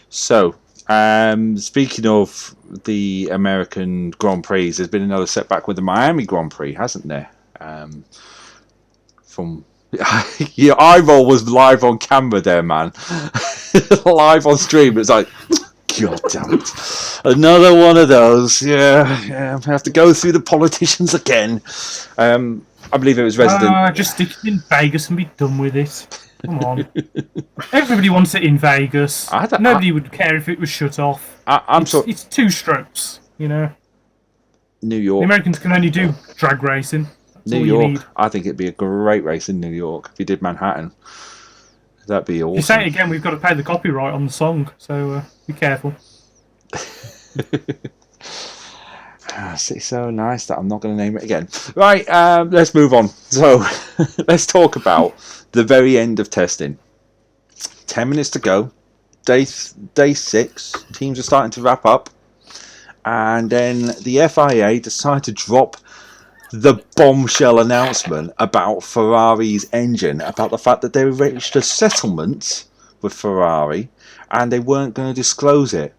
So, speaking of the American Grand Prix, there's been another setback with the Miami Grand Prix, hasn't there? From your eye roll was live on camera there, man. Live on stream. It's like, God damn it. Another one of those. Yeah. I have to go through the politicians again. I believe it was resident. Just stick it in Vegas and be done with it. Come on. Everybody wants it in Vegas. Nobody would care if it was shut off. It's 2 strokes, you know. New York. The Americans can only do drag racing. That's New all you York. need. I think it'd be a great race in New York if you did Manhattan. That'd be awesome. If you say it again, we've got to pay the copyright on the song, so be careful. It's so nice that I'm not going to name it again. Right, let's move on. So, let's talk about the very end of testing. 10 minutes to go. Day 6. Teams are starting to wrap up. And then the FIA decide to drop the bombshell announcement about Ferrari's engine, about the fact that they reached a settlement with Ferrari and they weren't going to disclose it.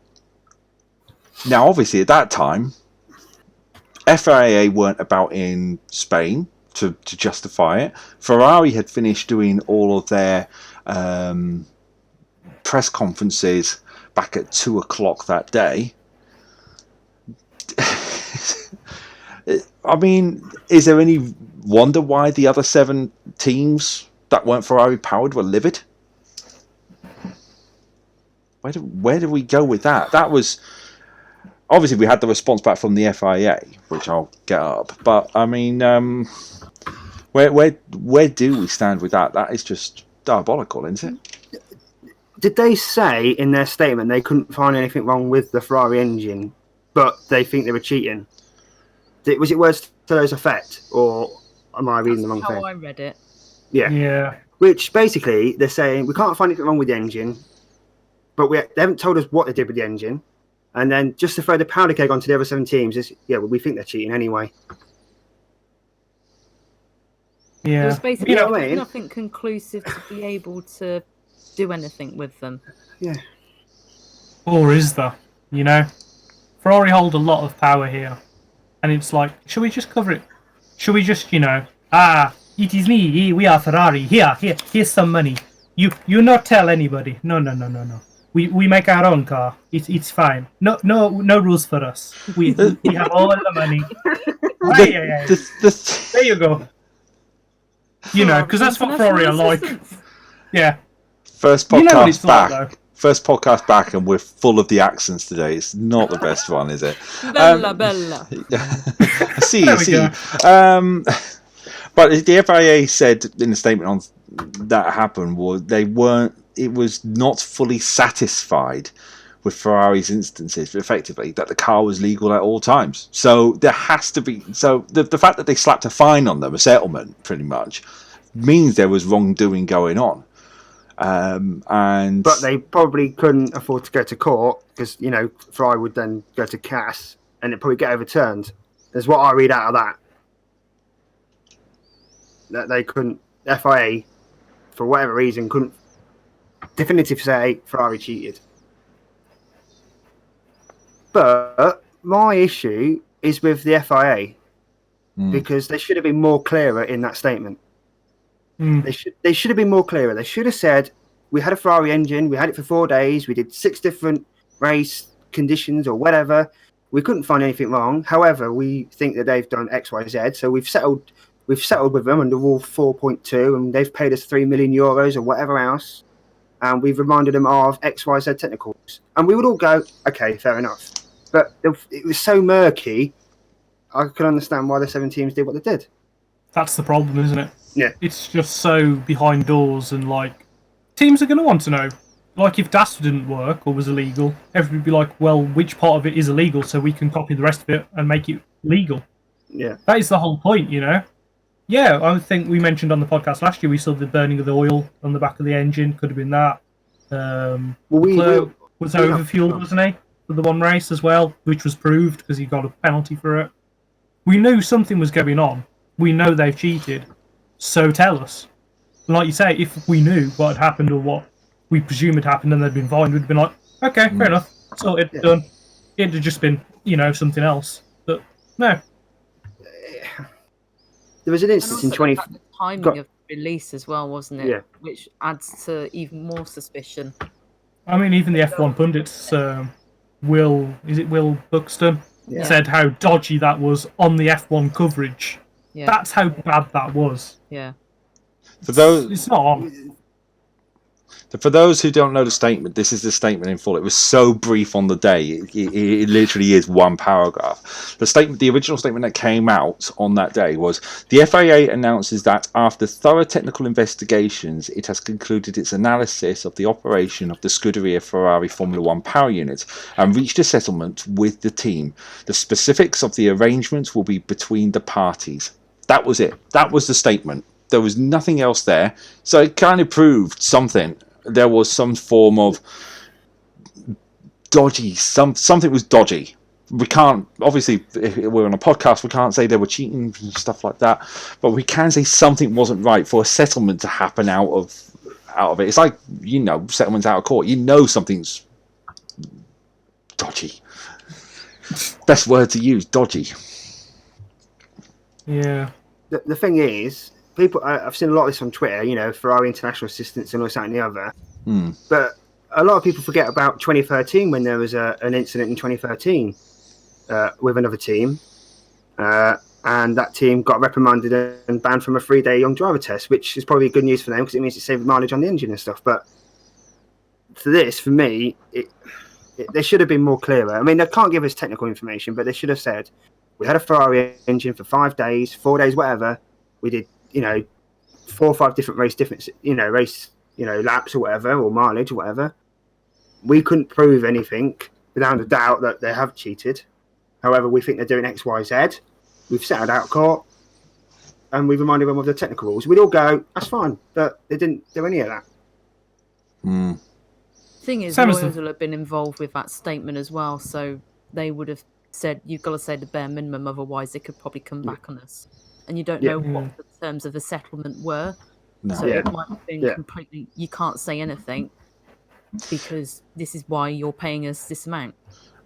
Now, obviously, at that time, FIA weren't about in Spain to justify it. Ferrari had finished doing all of their press conferences back at 2 o'clock that day. I mean, is there any wonder why the other 7 teams that weren't Ferrari powered were livid? Where do we go with that? That was obviously we had the response back from the FIA, which I'll get up. But I mean, where do we stand with that? That is just diabolical, isn't it? Did they say in their statement they couldn't find anything wrong with the Ferrari engine, but they think they were cheating? Was it words to those effect, or am I reading the wrong thing? That's how I read it. Yeah. Which basically they're saying we can't find anything wrong with the engine, but they haven't told us what they did with the engine, and then just to throw the powder keg onto the other 7 teams is we think they're cheating anyway. Yeah. There was basically You know what I mean? nothing conclusive to be able to do anything with them. Yeah. Or is there? You know, Ferrari hold a lot of power here, and it's like, should we just cover it? Should we just, it is me. We are Ferrari. Here's some money. You not tell anybody. No. We make our own car. It's fine. No rules for us. We have all the money. There you go. You know, because that's what Ferrari are like. Yeah. First You know what podcast it's back. like, though. First podcast back, and we're full of the accents today. It's not the best one, is it? Bella. See. There we go. But the FIA said in the statement on that happened was it was not fully satisfied with Ferrari's instances, effectively, that the car was legal at all times. So there has to be. So the fact that they slapped a fine on them, a settlement, pretty much, means there was wrongdoing going on. But they probably couldn't afford to go to court because Ferrari would then go to CAS and it'd probably get overturned. Is what I read out of that. that they couldn't, FIA, for whatever reason, couldn't definitively say Ferrari cheated. But my issue is with the FIA because they should have been more clearer in that statement. They should have been more clearer. They should have said, we had a Ferrari engine, we had it for 4 days, we did 6 different race conditions or whatever. We couldn't find anything wrong. However, we think that they've done X, Y, Z. So we've settled with them under Rule 4.2, and they've paid us €3 million or whatever else. And we've reminded them of X, Y, Z technicals. And we would all go, okay, fair enough. But it was so murky, I could understand why the 7 teams did what they did. That's the problem, isn't it? Yeah. It's just so behind doors, and like teams are going to want to know. Like if DAS didn't work or was illegal, everybody would be like, well, which part of it is illegal so we can copy the rest of it and make it legal? Yeah. That is the whole point, you know? Yeah, I think we mentioned on the podcast last year, we saw the burning of the oil on the back of the engine. Could have been that. Leclerc was overfueled, wasn't he? For the one race as well, which was proved because he got a penalty for it. We knew something was going on. We know they've cheated. So tell us. Like you say, if we knew what had happened or what we presume had happened and they'd been fined, we'd have been like, okay, fair enough. Sorted, done. It'd have just been, something else. But no. There was an instance in 20... The timing of the release as well, wasn't it? Yeah. Which adds to even more suspicion. I mean, even the F1 pundits, Will Buxton, said how dodgy that was on the F1 coverage. Yeah. That's how bad that was. Yeah. It's not on. For those who don't know the statement, this is the statement in full. It was so brief on the day. It literally is one paragraph. The original statement that came out on that day was, the FIA announces that after thorough technical investigations, it has concluded its analysis of the operation of the Scuderia Ferrari Formula One power unit and reached a settlement with the team. The specifics of the arrangements will be between the parties. That was it. That was the statement. There was nothing else there. So it kind of proved something. There was some form of dodgy, something was dodgy. We can't, obviously, if we're on a podcast, we can't say they were cheating and stuff like that, but we can say something wasn't right for a settlement to happen out of it. It's like, settlements out of court. Something's dodgy. Best word to use, dodgy. Yeah. The thing is, people, I've seen a lot of this on Twitter, Ferrari international assistants and all that and the other. But a lot of people forget about 2013 when there was an incident in 2013 with another team. And that team got reprimanded and banned from a 3-day young driver test, which is probably good news for them because it means it saved mileage on the engine and stuff. But for me, they should have been more clearer. I mean, they can't give us technical information, but they should have said, we had a Ferrari engine for 5 days, 4 days, whatever. We did 4 or 5 different race laps or whatever, or mileage or whatever. We couldn't prove anything without a doubt that they have cheated. However, we think they're doing X, Y, Z. We've settled out of court and we've reminded them of the technical rules. We'd all go, that's fine, but they didn't do any of that. Thing is, lawyers will have been involved with that statement as well, so they would have said, you've got to say the bare minimum, otherwise they could probably come back on us. And you don't know what the terms of the settlement were. No. So it might have been completely, you can't say anything because this is why you're paying us this amount.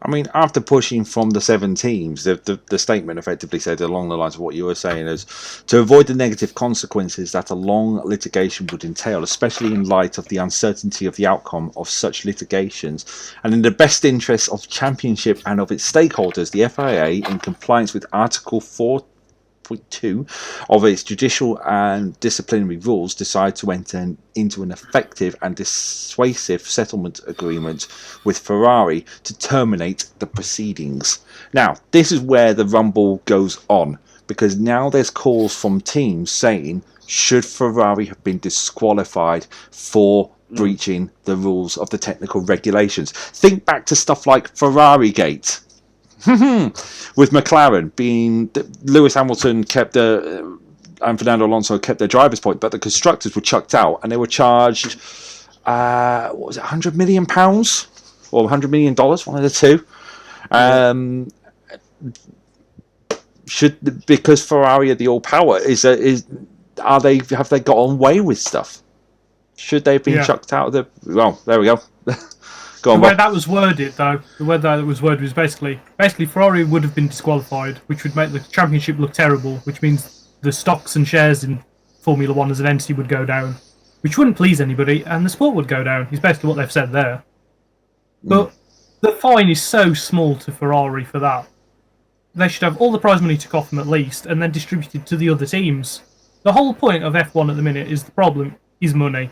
I mean, after pushing from the 7 teams, the statement effectively said along the lines of what you were saying is to avoid the negative consequences that a long litigation would entail, especially in light of the uncertainty of the outcome of such litigations, and in the best interest of championship and of its stakeholders, the FIA, in compliance with Article 4.2 of its judicial and disciplinary rules, decide to enter into an effective and dissuasive settlement agreement with Ferrari to terminate the proceedings. Now, this is where the rumble goes on, because now there's calls from teams saying, should Ferrari have been disqualified for breaching the rules of the technical regulations? Think back to stuff like Ferrari Gate. With McLaren being, Lewis Hamilton kept and Fernando Alonso kept their driver's point, but the constructors were chucked out and they were charged what was it, £100 million or $100 million, one of the two. Because Ferrari had the all power, have they got on way with stuff? Should they have been chucked out of the? Well, there we go. Go on, the way Bob. that was worded, though, was basically Ferrari would have been disqualified, which would make the championship look terrible, which means the stocks and shares in Formula One as an entity would go down, which wouldn't please anybody, and the sport would go down, is basically what they've said there. But the fine is so small to Ferrari for that. They should have all the prize money took off them at least, and then distributed to the other teams. The whole point of F1 at the minute is the problem is money.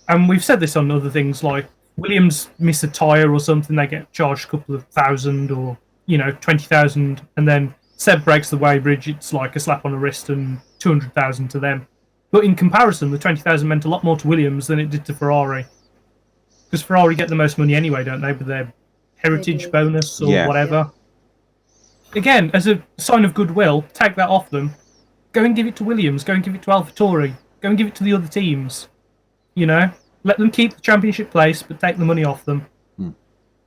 And we've said this on other things, like Williams miss a tyre or something, they get charged a couple of thousand or, 20,000, and then Seb breaks the weighbridge, it's like a slap on the wrist and 200,000 to them. But in comparison, the 20,000 meant a lot more to Williams than it did to Ferrari. Because Ferrari get the most money anyway, don't they, with their heritage bonus or whatever. Again, as a sign of goodwill, take that off them. Go and give it to Williams, go and give it to AlphaTauri, go and give it to the other teams. Let them keep the championship place, but take the money off them.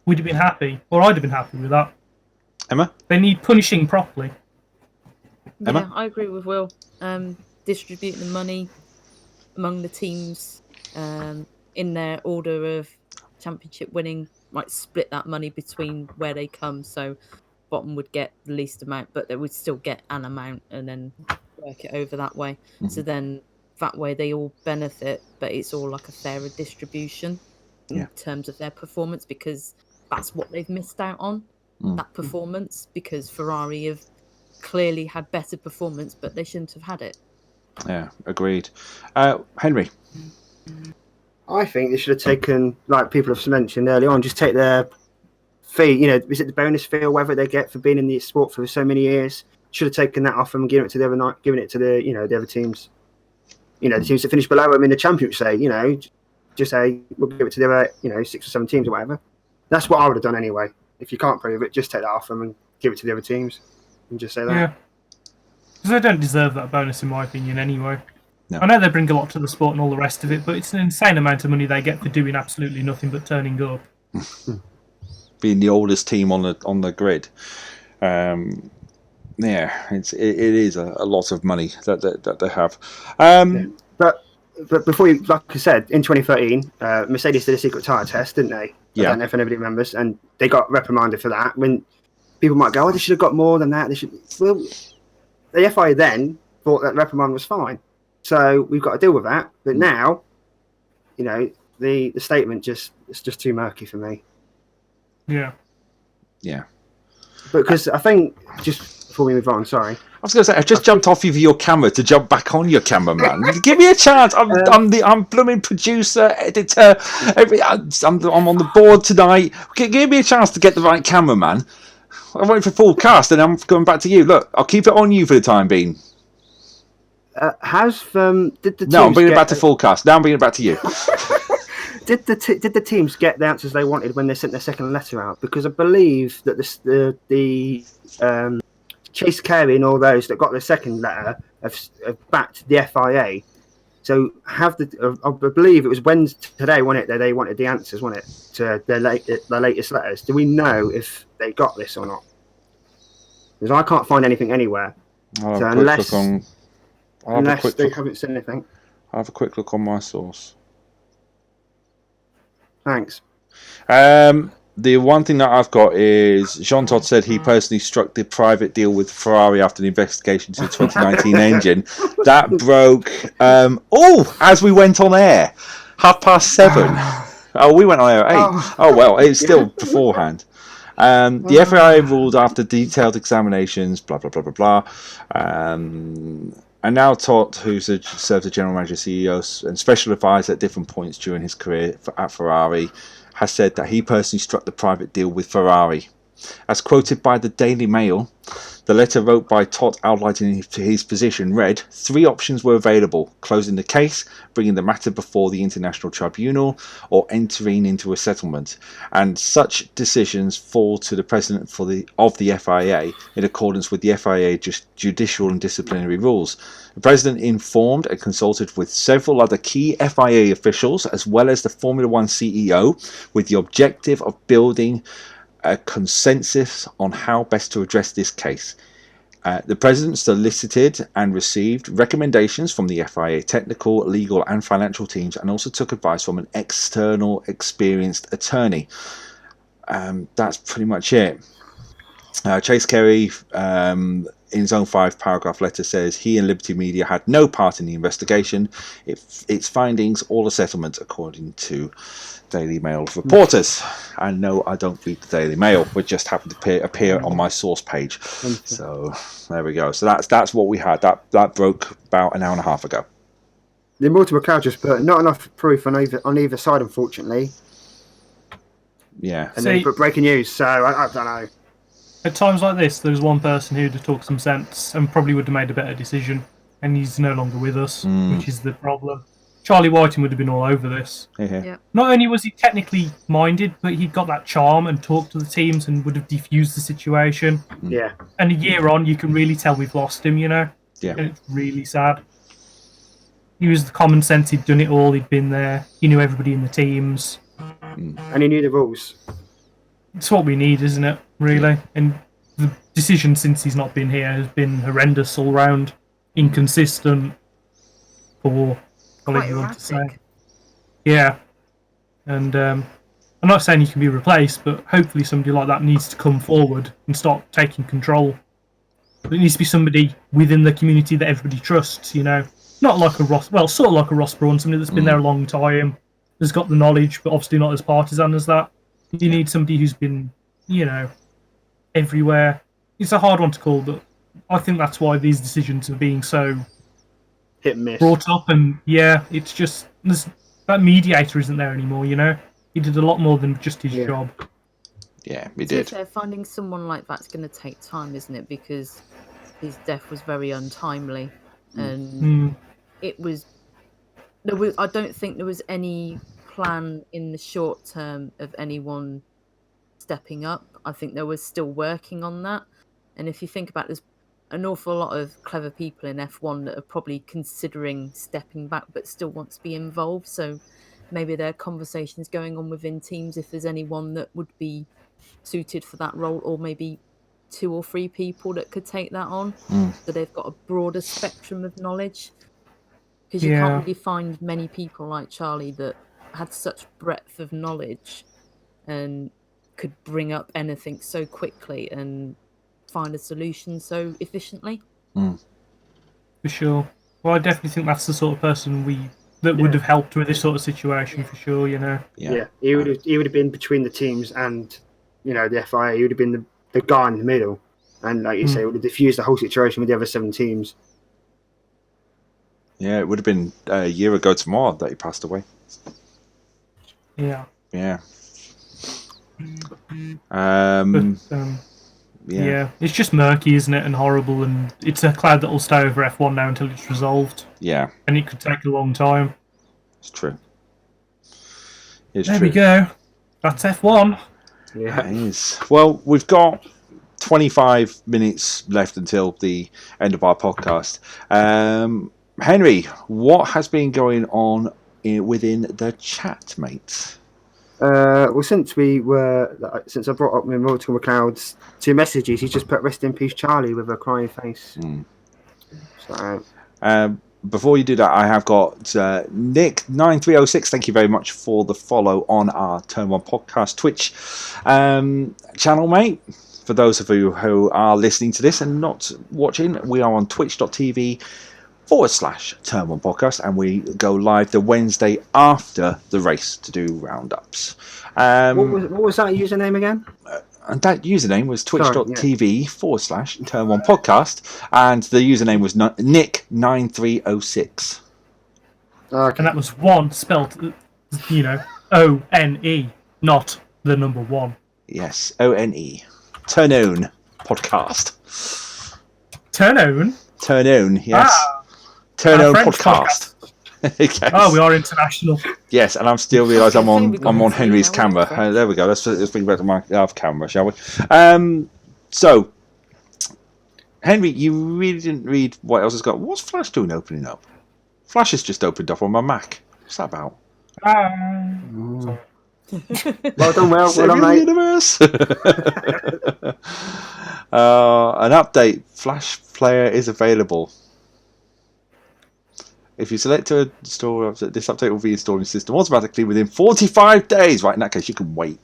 We'd have been happy, or I'd have been happy with that. Emma? They need punishing properly. Emma? Yeah, I agree with Will. Distribute the money among the teams in their order of championship winning. Might split that money between where they come, so bottom would get the least amount, but they would still get an amount and then work it over that way. So then that way they all benefit, but it's all like a fairer distribution in terms of their performance, because that's what they've missed out on, that performance, because Ferrari have clearly had better performance, but they shouldn't have had it. Yeah, agreed. Henry? I think they should have taken, like people have mentioned earlier on, just take their fee, is it the bonus fee or whatever they get for being in the sport for so many years? Should have taken that off them and given it to the other teams. The teams that finish below them in the championship, just say, we'll give it to the other, 6 or 7 teams or whatever. That's what I would have done anyway. If you can't prove it, just take that off them and give it to the other teams and just say that. Yeah. Because they don't deserve that bonus, in my opinion, anyway. No. I know they bring a lot to the sport and all the rest of it, but it's an insane amount of money they get for doing absolutely nothing but turning up. Being the oldest team on the grid. It is a lot of money that they have. But before you, like I said, in 2013, Mercedes did a secret tyre test, didn't they? I don't know if anybody remembers, and they got reprimanded for that. When people might go, they should have got more than that. Well, the FIA then thought that reprimand was fine, so we've got to deal with that. But now, the statement it's just too murky for me. Yeah. Because I think, just before we move on, sorry. I was going to say, I just jumped off of your camera to jump back on your camera, man. Give me a chance. I'm blooming producer, editor. I'm on the board tonight. Give me a chance to get the right camera, man. I'm waiting for full cast, and I'm going back to you. Look, I'll keep it on you for the time being. Did the teams I'm bringing it back to full cast. Now I'm bringing it back to you. Did the teams get the answers they wanted when they sent their second letter out? Because I believe that the Chase Carey and all those that got the second letter have backed the FIA. So I believe it was Wednesday today, wasn't it, that they wanted the answers, wasn't it, to their latest letters. Do we know if they got this or not? Because I can't find anything anywhere. Unless they haven't said anything. I'll have a quick look on my source. Thanks. The one thing that I've got is Jean Todt said he personally struck the private deal with Ferrari after the investigation to the 2019 engine. That broke as we went on air, 7:30. We went on air at 8. Well, it's still beforehand. The FIA ruled after detailed examinations, blah, blah, blah, blah, blah. And now Todt, who served as general manager, CEO, and special advisor at different points during his career at Ferrari, has said that he personally struck the private deal with Ferrari. As quoted by the Daily Mail, the letter wrote by Todt outlining his position read, 3 options were available: closing the case, bringing the matter before the International Tribunal, or entering into a settlement. And such decisions fall to the president of the FIA in accordance with the FIA judicial and disciplinary rules. The president informed and consulted with several other key FIA officials as well as the Formula One CEO with the objective of building a consensus on how best to address this case. The President solicited and received recommendations from the FIA technical, legal and financial teams, and also took advice from an external experienced attorney. That's pretty much it. Chase Carey, in his own 5-paragraph letter, says he and Liberty Media had no part in the investigation. Its findings, all a settlement, according to Daily Mail reporters. And no, I don't read the Daily Mail, which just happened to appear on my source page. So there we go. So that's what we had. That broke about an hour and a half ago. The multiple cloud just put not enough proof on either side, unfortunately. Yeah. And then put breaking news. So I don't know. At times like this, there's one person who'd have talked some sense and probably would have made a better decision, and he's no longer with us, which is the problem. Charlie Whiting would have been all over this. Yeah. Not only was he technically minded, but he'd got that charm and talked to the teams and would have diffused the situation. Yeah. And a year on, you can really tell we've lost him, you know? Yeah. And it's really sad. He was the common sense, he'd done it all, he'd been there, he knew everybody in the teams. And he knew the rules. It's what we need, isn't it, really? And the decision since he's not been here has been horrendous all round, inconsistent, poor, whatever you want to say. Yeah. And I'm not saying he can be replaced, but hopefully somebody like that needs to come forward and start taking control. But it needs to be somebody within the community that everybody trusts, you know? Not like a Ross, well, sort of like a Ross Brawn, somebody that's been there a long time, has got the knowledge, but obviously not as partisan as that. You need somebody who's been, you know, everywhere. It's a hard one to call, but I think that's why these decisions are being so hit and miss brought up. And yeah, it's just that mediator isn't there anymore. You know, he did a lot more than just his job. Yeah, he did. So finding someone like that's going to take time, isn't it? Because his death was very untimely, and it was. I don't think there was any plan in the short term of anyone stepping up. I think they were still working on that. And if you think about it, there's an awful lot of clever people in F1 that are probably considering stepping back but still want to be involved. So maybe there are conversations going on within teams if there's anyone that would be suited for that role, or maybe 2 or 3 people that could take that on. So they've got a broader spectrum of knowledge. Because you can't really find many people like Charlie that had such breadth of knowledge and could bring up anything so quickly and find a solution so efficiently. For sure. Well, I definitely think that's the sort of person would have helped with this sort of situation for sure. You know. Yeah. He would have been between the teams and, you know, the FIA. He would have been the guy in the middle, and like you say, would have diffused the whole situation with the other 7 teams. Yeah, it would have been a year ago tomorrow that he passed away. Yeah. Yeah. Yeah, it's just murky, isn't it, and horrible, and it's a cloud that will stay over F1 now until it's resolved. Yeah. And it could take a long time. It's true. There we go. That's F1. Yeah. It is. Well, we've got 25 minutes left until the end of our podcast. Henry, what has been going on within the chat, mate? Well, since I brought up my multiple clouds 2 messages, he's just put "Rest in peace, Charlie" with a crying face. So, before you do that, I have got Nick9306. Thank you very much for the follow on our Turn 1 podcast Twitch channel, mate. For those of you who are listening to this and not watching, we are on twitch.tv/Turn 1 podcast, and we go live the Wednesday after the race to do roundups. what was that username again? And that username was twitch.tv/Turn 1 podcast, and the username was Nick9306. Okay. And that was 1 spelled, you know, O-N-E, not the number 1. Yes, O-N-E. Turn podcast. Turn Yes. Turn podcast. Yes. Oh, we are international. Yes, and I'm still realise I'm on Henry's camera. There we go. Let's bring back to my camera, shall we? So, Henry, you really didn't read what else has got. What's Flash doing opening up? Flash has just opened up on my Mac. What's that about? Sorry. Well done, well Save done, the mate. universe. An update. Flash Player is available. If you select to install, this update will be installed in the system automatically within 45 days. Right, in that case, you can wait.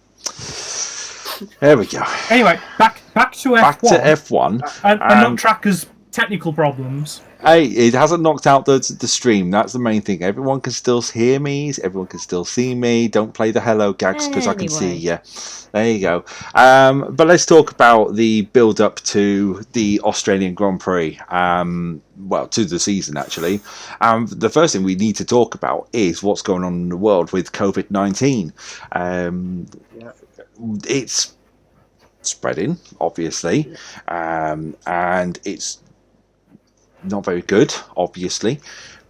There we go. Anyway, back to F1. Back to F1. And not Tracker's technical problems. Hey, it hasn't knocked out the stream. That's the main thing. Everyone can still hear me. Everyone can still see me. Don't play the hello gags because I can see you. There you go. But let's talk about the build-up to the Australian Grand Prix. Well, to the season, actually. The first thing we need to talk about is what's going on in the world with COVID-19. It's spreading, obviously, and it's not very good, obviously,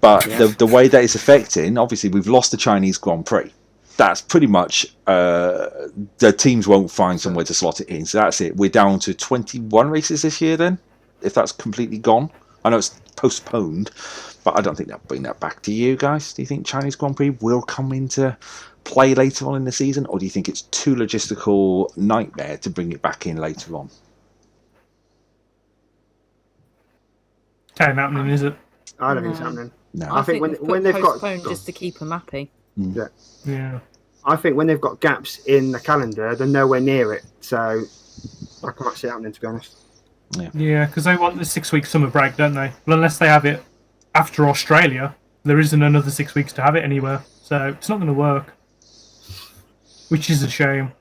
but the way that it's affecting, obviously, we've lost the Chinese Grand Prix. That's pretty much the teams won't find somewhere to slot it in, so that's it. We're down to 21 races this year then, if that's completely gone. I know it's postponed, but I don't think they'll bring that back. Do you guys? Do you think Chinese Grand Prix will come into play later on in the season, or do you think it's too logistical nightmare to bring it back in later on? Ain't happening, is it? I don't think it's happening. No. I think when they've got just to keep them happy. Yeah. I think when they've got gaps in the calendar, they're nowhere near it. So I can't see it happening, to be honest. Yeah, because they want the 6-week summer break, don't they? Well, unless they have it after Australia, there isn't another 6 weeks to have it anywhere. So it's not going to work, which is a shame.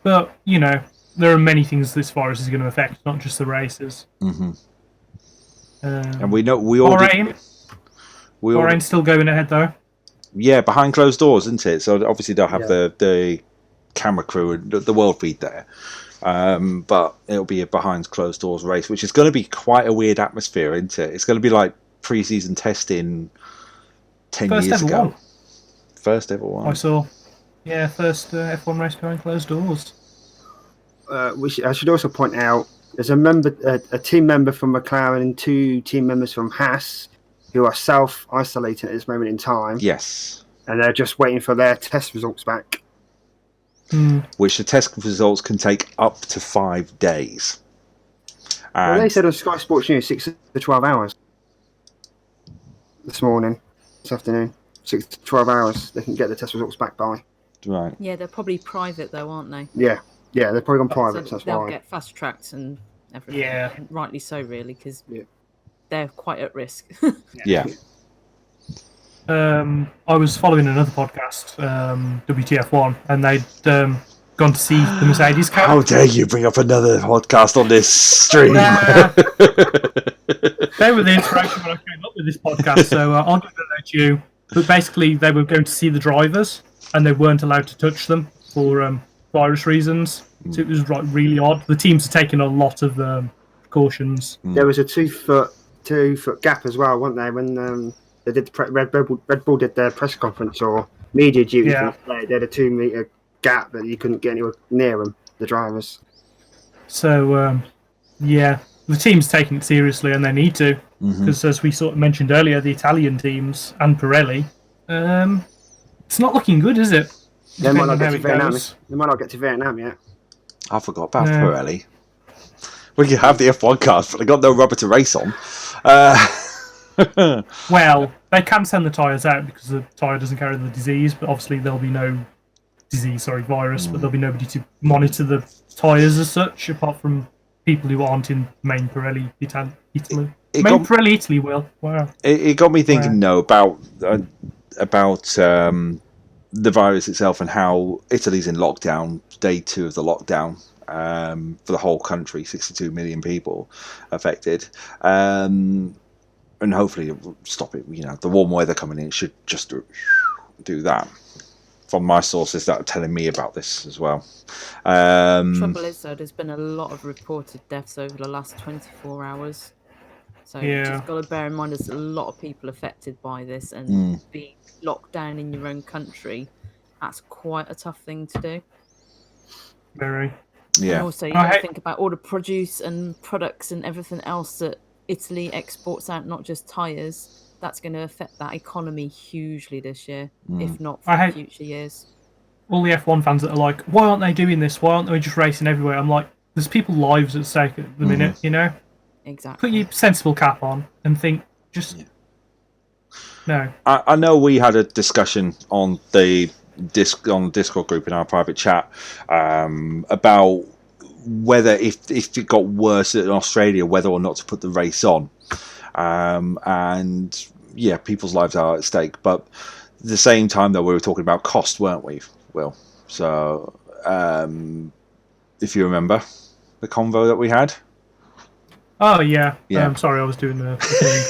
But, you know, there are many things this virus is going to affect, not just the races. Mm-hmm. And we know Bahrain's still going ahead though. Yeah, behind closed doors, isn't it? So obviously they'll have the camera crew and the world feed there, but it'll be a behind closed doors race, which is going to be quite a weird atmosphere, isn't it? It's going to be like pre-season testing 10 years ago. One. First ever one. I saw. Yeah, first F1 race behind closed doors. I should also point out there's a team member from McLaren and 2 team members from Haas who are self-isolating at this moment in time. Yes. And they're just waiting for their test results back. Which the test results can take up to 5 days. Well, they said on Sky Sports News 6 to 12 hours. This afternoon. 6 to 12 hours they can get the test results back by. Right. Yeah, they're probably private though, aren't they? Yeah, they're probably gone private. So that's they'll why. get fast tracked and everything. Yeah, and rightly so, really, because they're quite at risk. Yeah. I was following another podcast, WTF1, and they'd gone to see the Mercedes car. How dare you bring up another podcast on this stream? They were the inspiration when I came up with this podcast, so I'll give it to you. But basically, they were going to see the drivers, and they weren't allowed to touch them for virus reasons. So it was really odd. The teams are taking a lot of precautions. There was a 2 foot gap as well, weren't there? When they did Red Bull did their press conference or media duty. Yeah. They had a 2 meter gap that you couldn't get anywhere near them, the drivers. So the team's taking it seriously, and they need to, because as we sort of mentioned earlier, the Italian teams and Pirelli, it's not looking good, is it? They might not get to Vietnam. They might not get to Vietnam yet. I forgot about Pirelli. We can have the F1 cars, but they got no rubber to race on. Well, they can send the tyres out because the tyre doesn't carry the disease, but obviously there'll be no virus, but there'll be nobody to monitor the tyres as such, apart from people who aren't in main Pirelli Italy. Pirelli Italy will. Wow. It got me thinking, about the virus itself and how Italy's in lockdown, day 2 of the lockdown for the whole country, 62 million people affected. And hopefully it will stop it. You know, the warm weather coming in, it should just do that. From my sources that are telling me about this as well. Trouble is, though, there's been a lot of reported deaths over the last 24 hours. So you've just got to bear in mind there's a lot of people affected by this, and being locked down in your own country, that's quite a tough thing to do. Very. Yeah. And also, you got to think about all the produce and products and everything else that Italy exports out, not just tyres. That's going to affect that economy hugely this year, if not for future years. all the F1 fans that are like, why aren't they doing this? Why aren't they just racing everywhere? I'm like, there's people's lives at stake at the minute, you know? Exactly. Put your sensible cap on and think, just... No. I know we had a discussion on the Discord group in our private chat about whether if it got worse in Australia, whether or not to put the race on. And yeah, people's lives are at stake. But at the same time, though, we were talking about cost, weren't we, Will? So if you remember the convo that we had. Oh, yeah. Yeah. Sorry, I was doing the thing.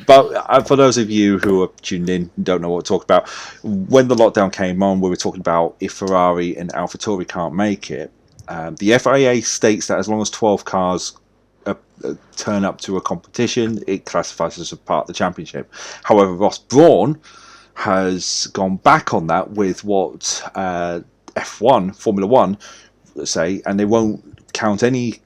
But for those of you who are tuned in and don't know what to talk about, when the lockdown came on, we were talking about if Ferrari and AlphaTauri can't make it. The FIA states that as long as 12 cars turn up to a competition, it classifies as a part of the championship. However, Ross Brawn has gone back on that with what F1, Formula One, say, and they won't count any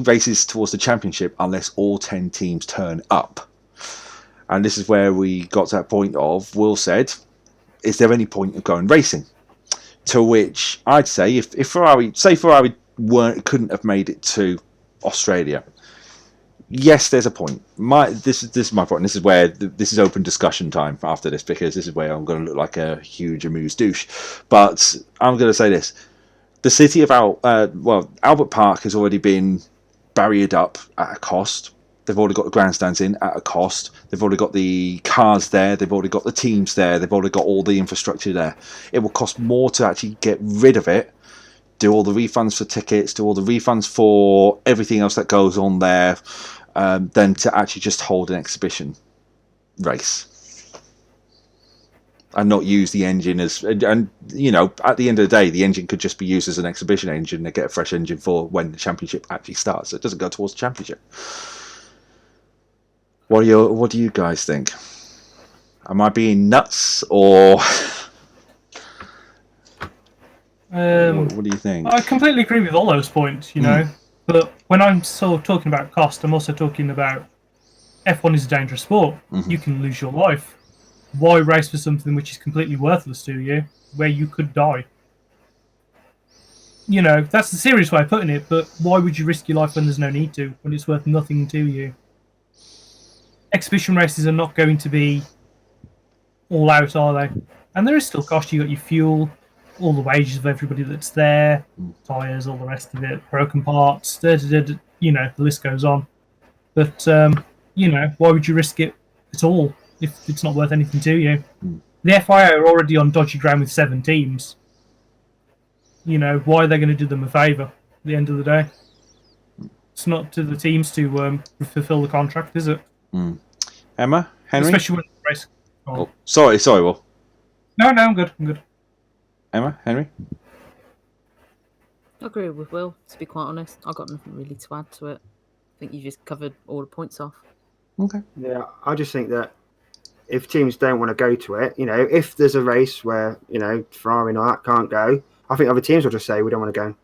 races towards the championship unless all 10 teams turn up. And this is where we got to that point of, Will said, is there any point of going racing? To which I'd say, if Ferrari couldn't have made it to Australia, yes, there's a point. This is my point. This is where this is open discussion time after this, because this is where I'm going to look like a huge amused douche. But I'm going to say this: the city of Albert Park has already been barriered up at a cost. They've already got the grandstands in at a cost. They've already got the cars there. They've already got the teams there. They've already got all the infrastructure there. It will cost more to actually get rid of it, do all the refunds for tickets, do all the refunds for everything else that goes on there, than to actually just hold an exhibition race and not use the engine as, and you know, at the end of the day, the engine could just be used as an exhibition engine and get a fresh engine for when the championship actually starts. So it doesn't go towards the championship. What do you guys think? Am I being nuts, or what do you think? I completely agree with all those points, you know. But when I'm sort of talking about cost, I'm also talking about F1 is a dangerous sport. You can lose your life. Why race for something which is completely worthless to you, where you could die? You know, that's the serious way of putting it, but why would you risk your life when there's no need to, when it's worth nothing to you? Exhibition races are not going to be all out, are they? And there is still cost. You got your fuel, all the wages of everybody that's there, tyres, all the rest of it, broken parts, you know, the list goes on. But, you know, why would you risk it at all if it's not worth anything to you? The FIA are already on dodgy ground with 7 teams. You know, why are they going to do them a favour at the end of the day? It's not to the teams to fulfil the contract, is it? Emma? Henry? Especially when the race... Oh, sorry, Will. No, I'm good. Emma? Henry? I agree with Will, to be quite honest. I've got nothing really to add to it. I think you just covered all the points off. Okay. Yeah, I just think that if teams don't want to go to it, you know, if there's a race where, you know, Ferrari and all that can't go, I think other teams will just say we don't want to go.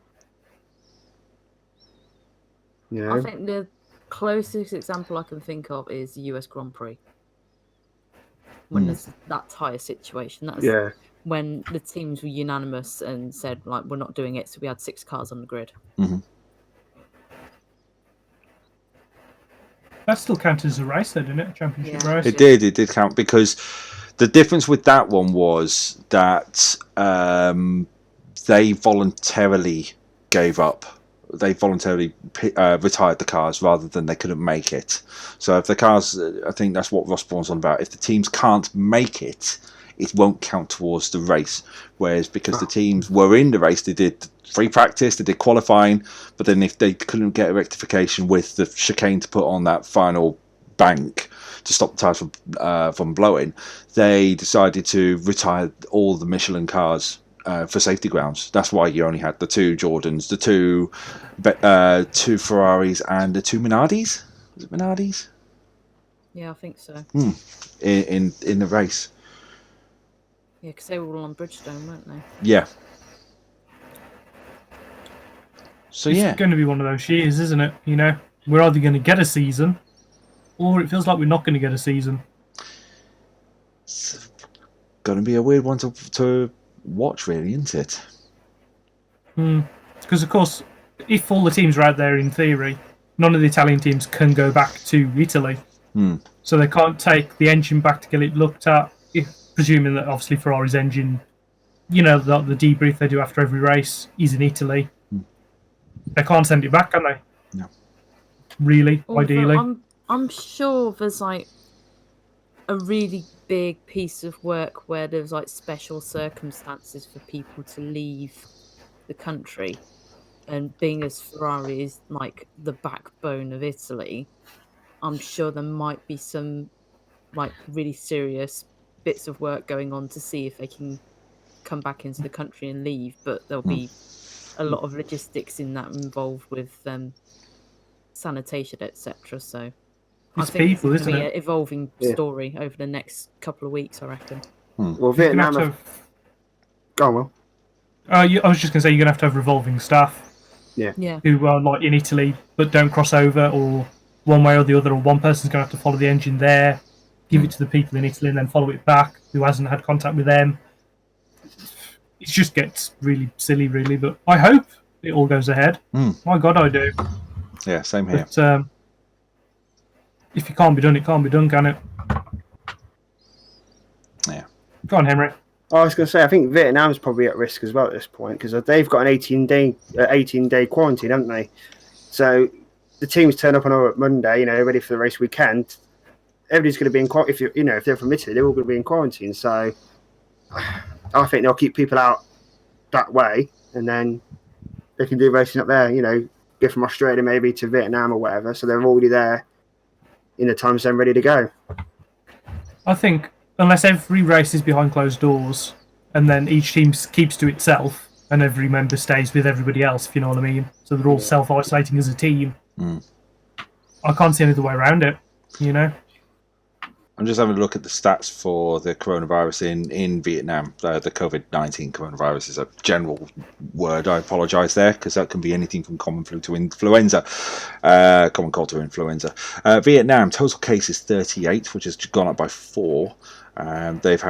You know? I think the closest example I can think of is the US Grand Prix. When there's that tyre situation, that's when the teams were unanimous and said, like, we're not doing it, so we had 6 cars on the grid. That still counted as a race, though, didn't it? A championship race. It did count, because the difference with that one was that they voluntarily gave up. They voluntarily retired the cars rather than they couldn't make it. So if the cars, I think that's what Ross Brawn's on about, if the teams can't make it, it won't count towards the race. Whereas because the teams were in the race, they did free practice, they did qualifying, but then if they couldn't get a rectification with the chicane to put on that final bank to stop the tyres from blowing, they decided to retire all the Michelin cars for safety grounds. That's why you only had the 2 Jordans, the 2 Ferraris, and the 2 Minardis. Was it Minardis? Yeah, I think so. In the race. Yeah, because they were all on Bridgestone, weren't they? Yeah. So it's going to be one of those years, isn't it? You know, we're either going to get a season, or it feels like we're not going to get a season. It's going to be a weird one to watch, really, isn't it? Because, of course, if all the teams are out there in theory, none of the Italian teams can go back to Italy. So they can't take the engine back to get it looked at, presuming that obviously Ferrari's engine, the debrief they do after every race is in Italy. They can't send it back, can they? No. Really, Although ideally. I'm sure there's like a really big piece of work where there's like special circumstances for people to leave the country, and being as Ferrari is like the backbone of Italy, I'm sure there might be some like really serious bits of work going on to see if they can come back into the country and leave, but there'll be a lot of logistics in that involved with sanitation, etc. So It's I think people, it's isn't going to be it? an evolving story over the next couple of weeks, I reckon. Well, You're gonna Vietnam. have to Go on, Will. I was just going to say, you're going to have revolving staff Yeah. who are like in Italy but don't cross over, or one way or the other, or one person's going to have to follow the engine there, give it to the people in Italy, and then follow it back who hasn't had contact with them. It just gets really silly, really. But I hope it all goes ahead. My God, I do. Yeah, same here. But if it can't be done, it can't be done, can it? Yeah. Go on, Henry. I was going to say, I think Vietnam's probably at risk as well at this point because they've got an 18-day quarantine, haven't they? So the teams turn up on a Monday, ready for the race weekend. Everybody's going to be in quarantine. If they're from Italy, they're all going to be in quarantine. So I think they'll keep people out that way, and then they can do racing up there. Go from Australia maybe to Vietnam or whatever. So they're already there in the time zone, ready to go. I think unless every race is behind closed doors, and then each team keeps to itself, and every member stays with everybody else, if you know what I mean. So they're all self-isolating as a team. I can't see any other way around it. I'm just having a look at the stats for the coronavirus in Vietnam. The COVID-19 coronavirus is a general word. I apologise there, because that can be anything from common flu to influenza, common cold to influenza. Vietnam, total cases 38, which has gone up by 4. They've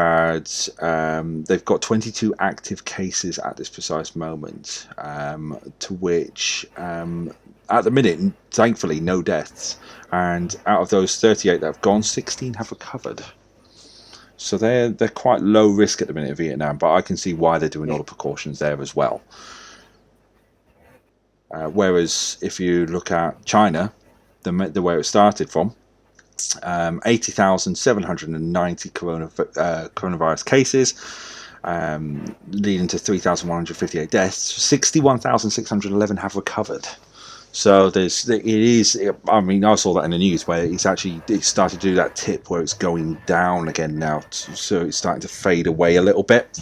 got 22 active cases at this precise moment, to which at the minute, thankfully, no deaths. And out of those 38 that have gone, 16 have recovered. So they're quite low risk at the minute in Vietnam, but I can see why they're doing all the precautions there as well. Whereas if you look at China, the where it started from, 80,790 coronavirus cases, leading to 3,158 deaths. 61,611 have recovered. So I saw that in the news where it started to do that tip where it's going down again now, so it's starting to fade away a little bit.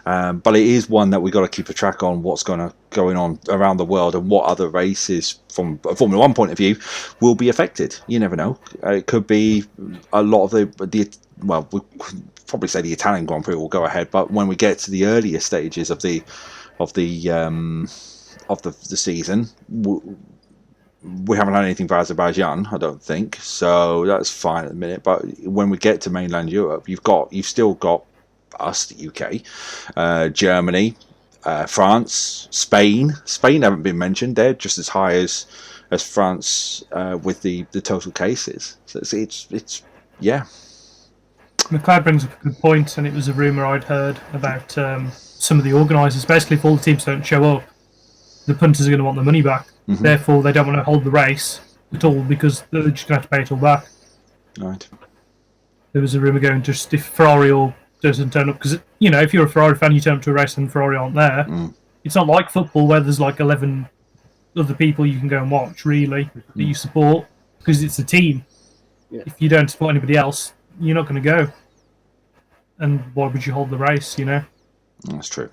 But it is one that we've got to keep a track on what's going on around the world, and what other races from a Formula 1 point of view will be affected. You never know. It could be a lot of we'll probably say the Italian Grand Prix will go ahead, but when we get to the earlier stages of the season, we haven't had anything for Azerbaijan, I don't think, so that's fine at the minute. But when we get to mainland Europe, you've still got us, the UK, Germany, France, Spain haven't been mentioned. They're just as high as France with the total cases. So it's McLeod brings up a good point, and it was a rumour I'd heard about some of the organisers. Basically, if all the teams don't show up, the punters are going to want their money back. Therefore, they don't want to hold the race at all, because they're just going to have to pay it all back. right. There was a rumour going, just if Ferrari doesn't turn up, because if you're a Ferrari fan, you turn up to a race and Ferrari aren't there. It's not like football where there's like 11 other people you can go and watch, really, that you support, because it's a team. Yeah. If you don't support anybody else, you're not going to go. And why would you hold the race, That's true.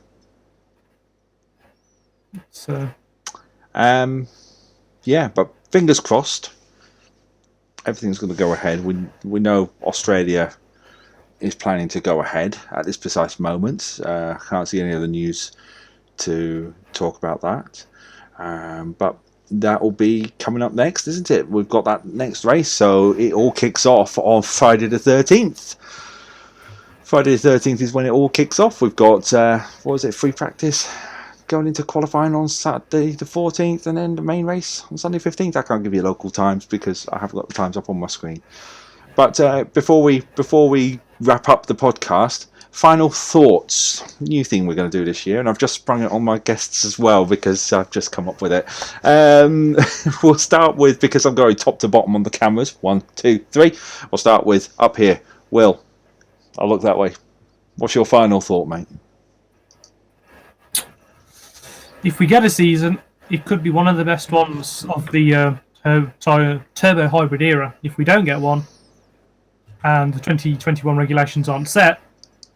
So, but fingers crossed, everything's going to go ahead. We know Australia is planning to go ahead at this precise moment. I can't see any other news to talk about that. But that will be coming up next, isn't it? We've got that next race, so it all kicks off on Friday the 13th. Friday the 13th is when it all kicks off. We've got, free practice going into qualifying on Saturday the 14th, and then the main race on Sunday 15th. I can't give you local times because I haven't got the times up on my screen. But before we wrap up the podcast, final thoughts. New thing we're going to do this year, and I've just sprung it on my guests as well because I've just come up with it. We'll start with, because I'm going top to bottom on the cameras. 1, 2, 3. We'll start with up here. Will, I'll look that way. What's your final thought, mate? If we get a season, it could be one of the best ones of the turbo hybrid era. If we don't get one, and the 2021 regulations aren't set,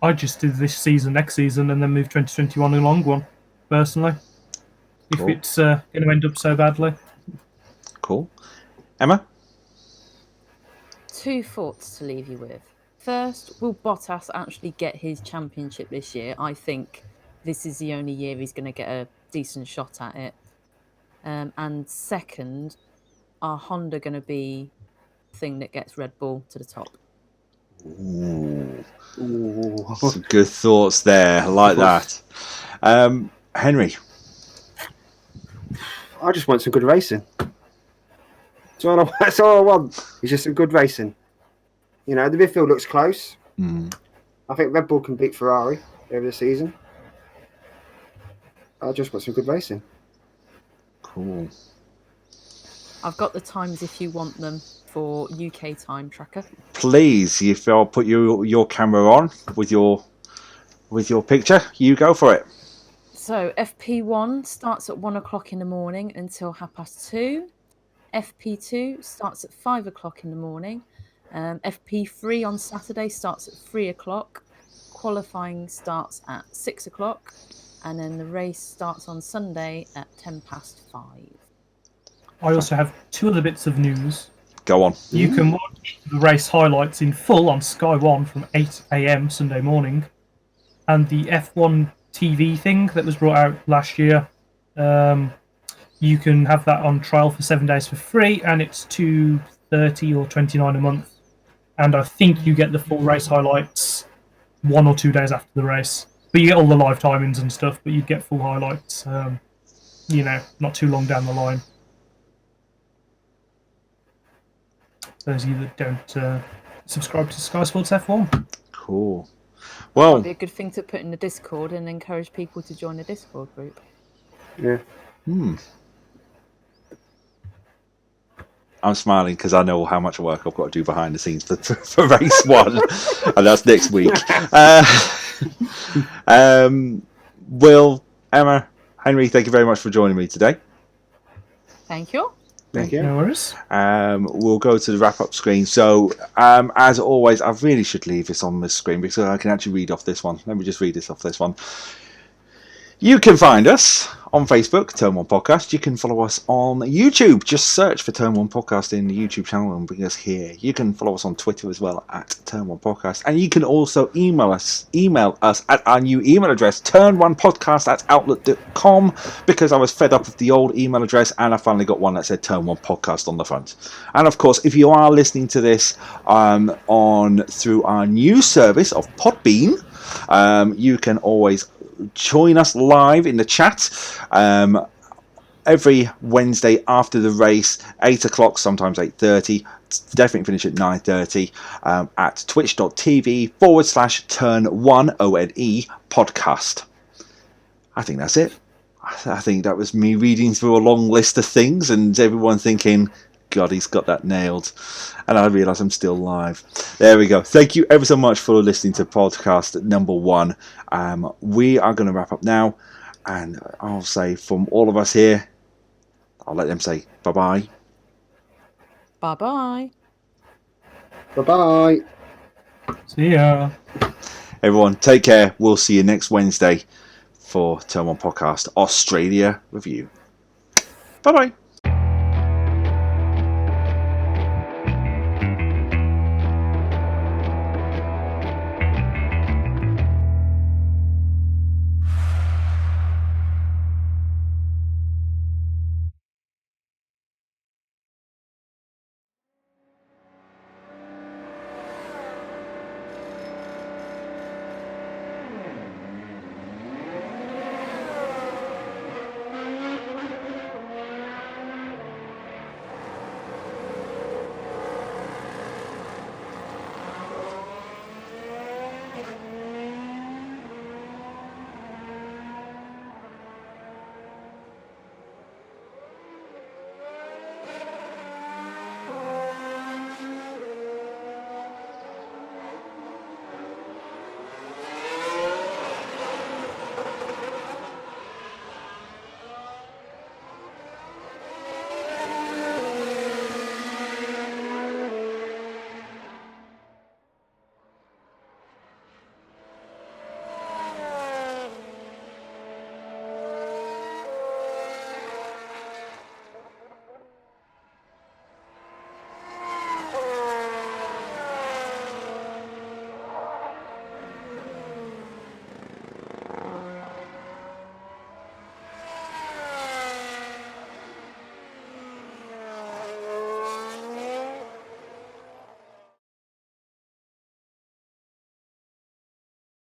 I'd just do this season, next season, and then move 2021 a long one, personally. Cool. If it's going to end up so badly. Cool. Emma? 2 thoughts to leave you with. First, will Bottas actually get his championship this year? I think this is the only year he's going to get a decent shot at it. And second, are Honda going to be the thing that gets Red Bull to the top? Ooh. Some good thoughts there. I like that. Henry? I just want some good racing. That's all I want. It's just some good racing. You know, the midfield looks close. I think Red Bull can beat Ferrari over the season. I just want some good racing. Cool. I've got the times if you want them for UK time tracker. Please, if I'll put your camera on with your picture, you go for it. So FP1 starts at 1 o'clock in the morning until 2:30. FP2 starts at 5 o'clock in the morning. FP3 on Saturday starts at 3 o'clock. Qualifying starts at 6 o'clock. And then the race starts on Sunday at 5:10. I also have 2 other bits of news. Go on. You can watch the race highlights in full on Sky 1 from 8 a.m. Sunday morning. And the F1 TV thing that was brought out last year, you can have that on trial for 7 days for free, and it's $230 or $29 a month. And I think you get the full race highlights 1 or 2 days after the race. But you get all the live timings and stuff, but you get full highlights, not too long down the line. Those of you that don't subscribe to Sky Sports F1. Cool. Well, Might be a good thing to put in the Discord and encourage people to join the Discord group. Yeah. I'm smiling because I know how much work I've got to do behind the scenes for race 1, and that's next week. Will, Emma, Henry, thank you very much for joining me today. Thank you. Thank you. No worries. We'll go to the wrap-up screen. So, as always, I really should leave this on the screen because I can actually read off this one. Let me just read this off this one. You can find us on Facebook, Turn 1 Podcast. You can follow us on YouTube. Just search for Turn 1 Podcast in the YouTube channel and bring us here. You can follow us on Twitter as well at Turn 1 Podcast. And you can also email us at our new email address, turn1podcast@outlook.com, because I was fed up of the old email address and I finally got one that said Turn 1 Podcast on the front. And of course, if you are listening to this through our new service of Podbean, you can always join us live in the chat every Wednesday after the race, 8 o'clock, sometimes 8:30. Definitely finish at 9:30 at twitch.tv/turn1 ONE podcast. I think that's it. I think that was me reading through a long list of things and everyone thinking, God, he's got that nailed. And I realise I'm still live. There we go. Thank you ever so much for listening to podcast number 1. We are going to wrap up now. And I'll say from all of us here, I'll let them say bye-bye. Bye-bye. Bye-bye. See ya. Everyone, take care. We'll see you next Wednesday for Turn 1 Podcast Australia Review. Bye-bye.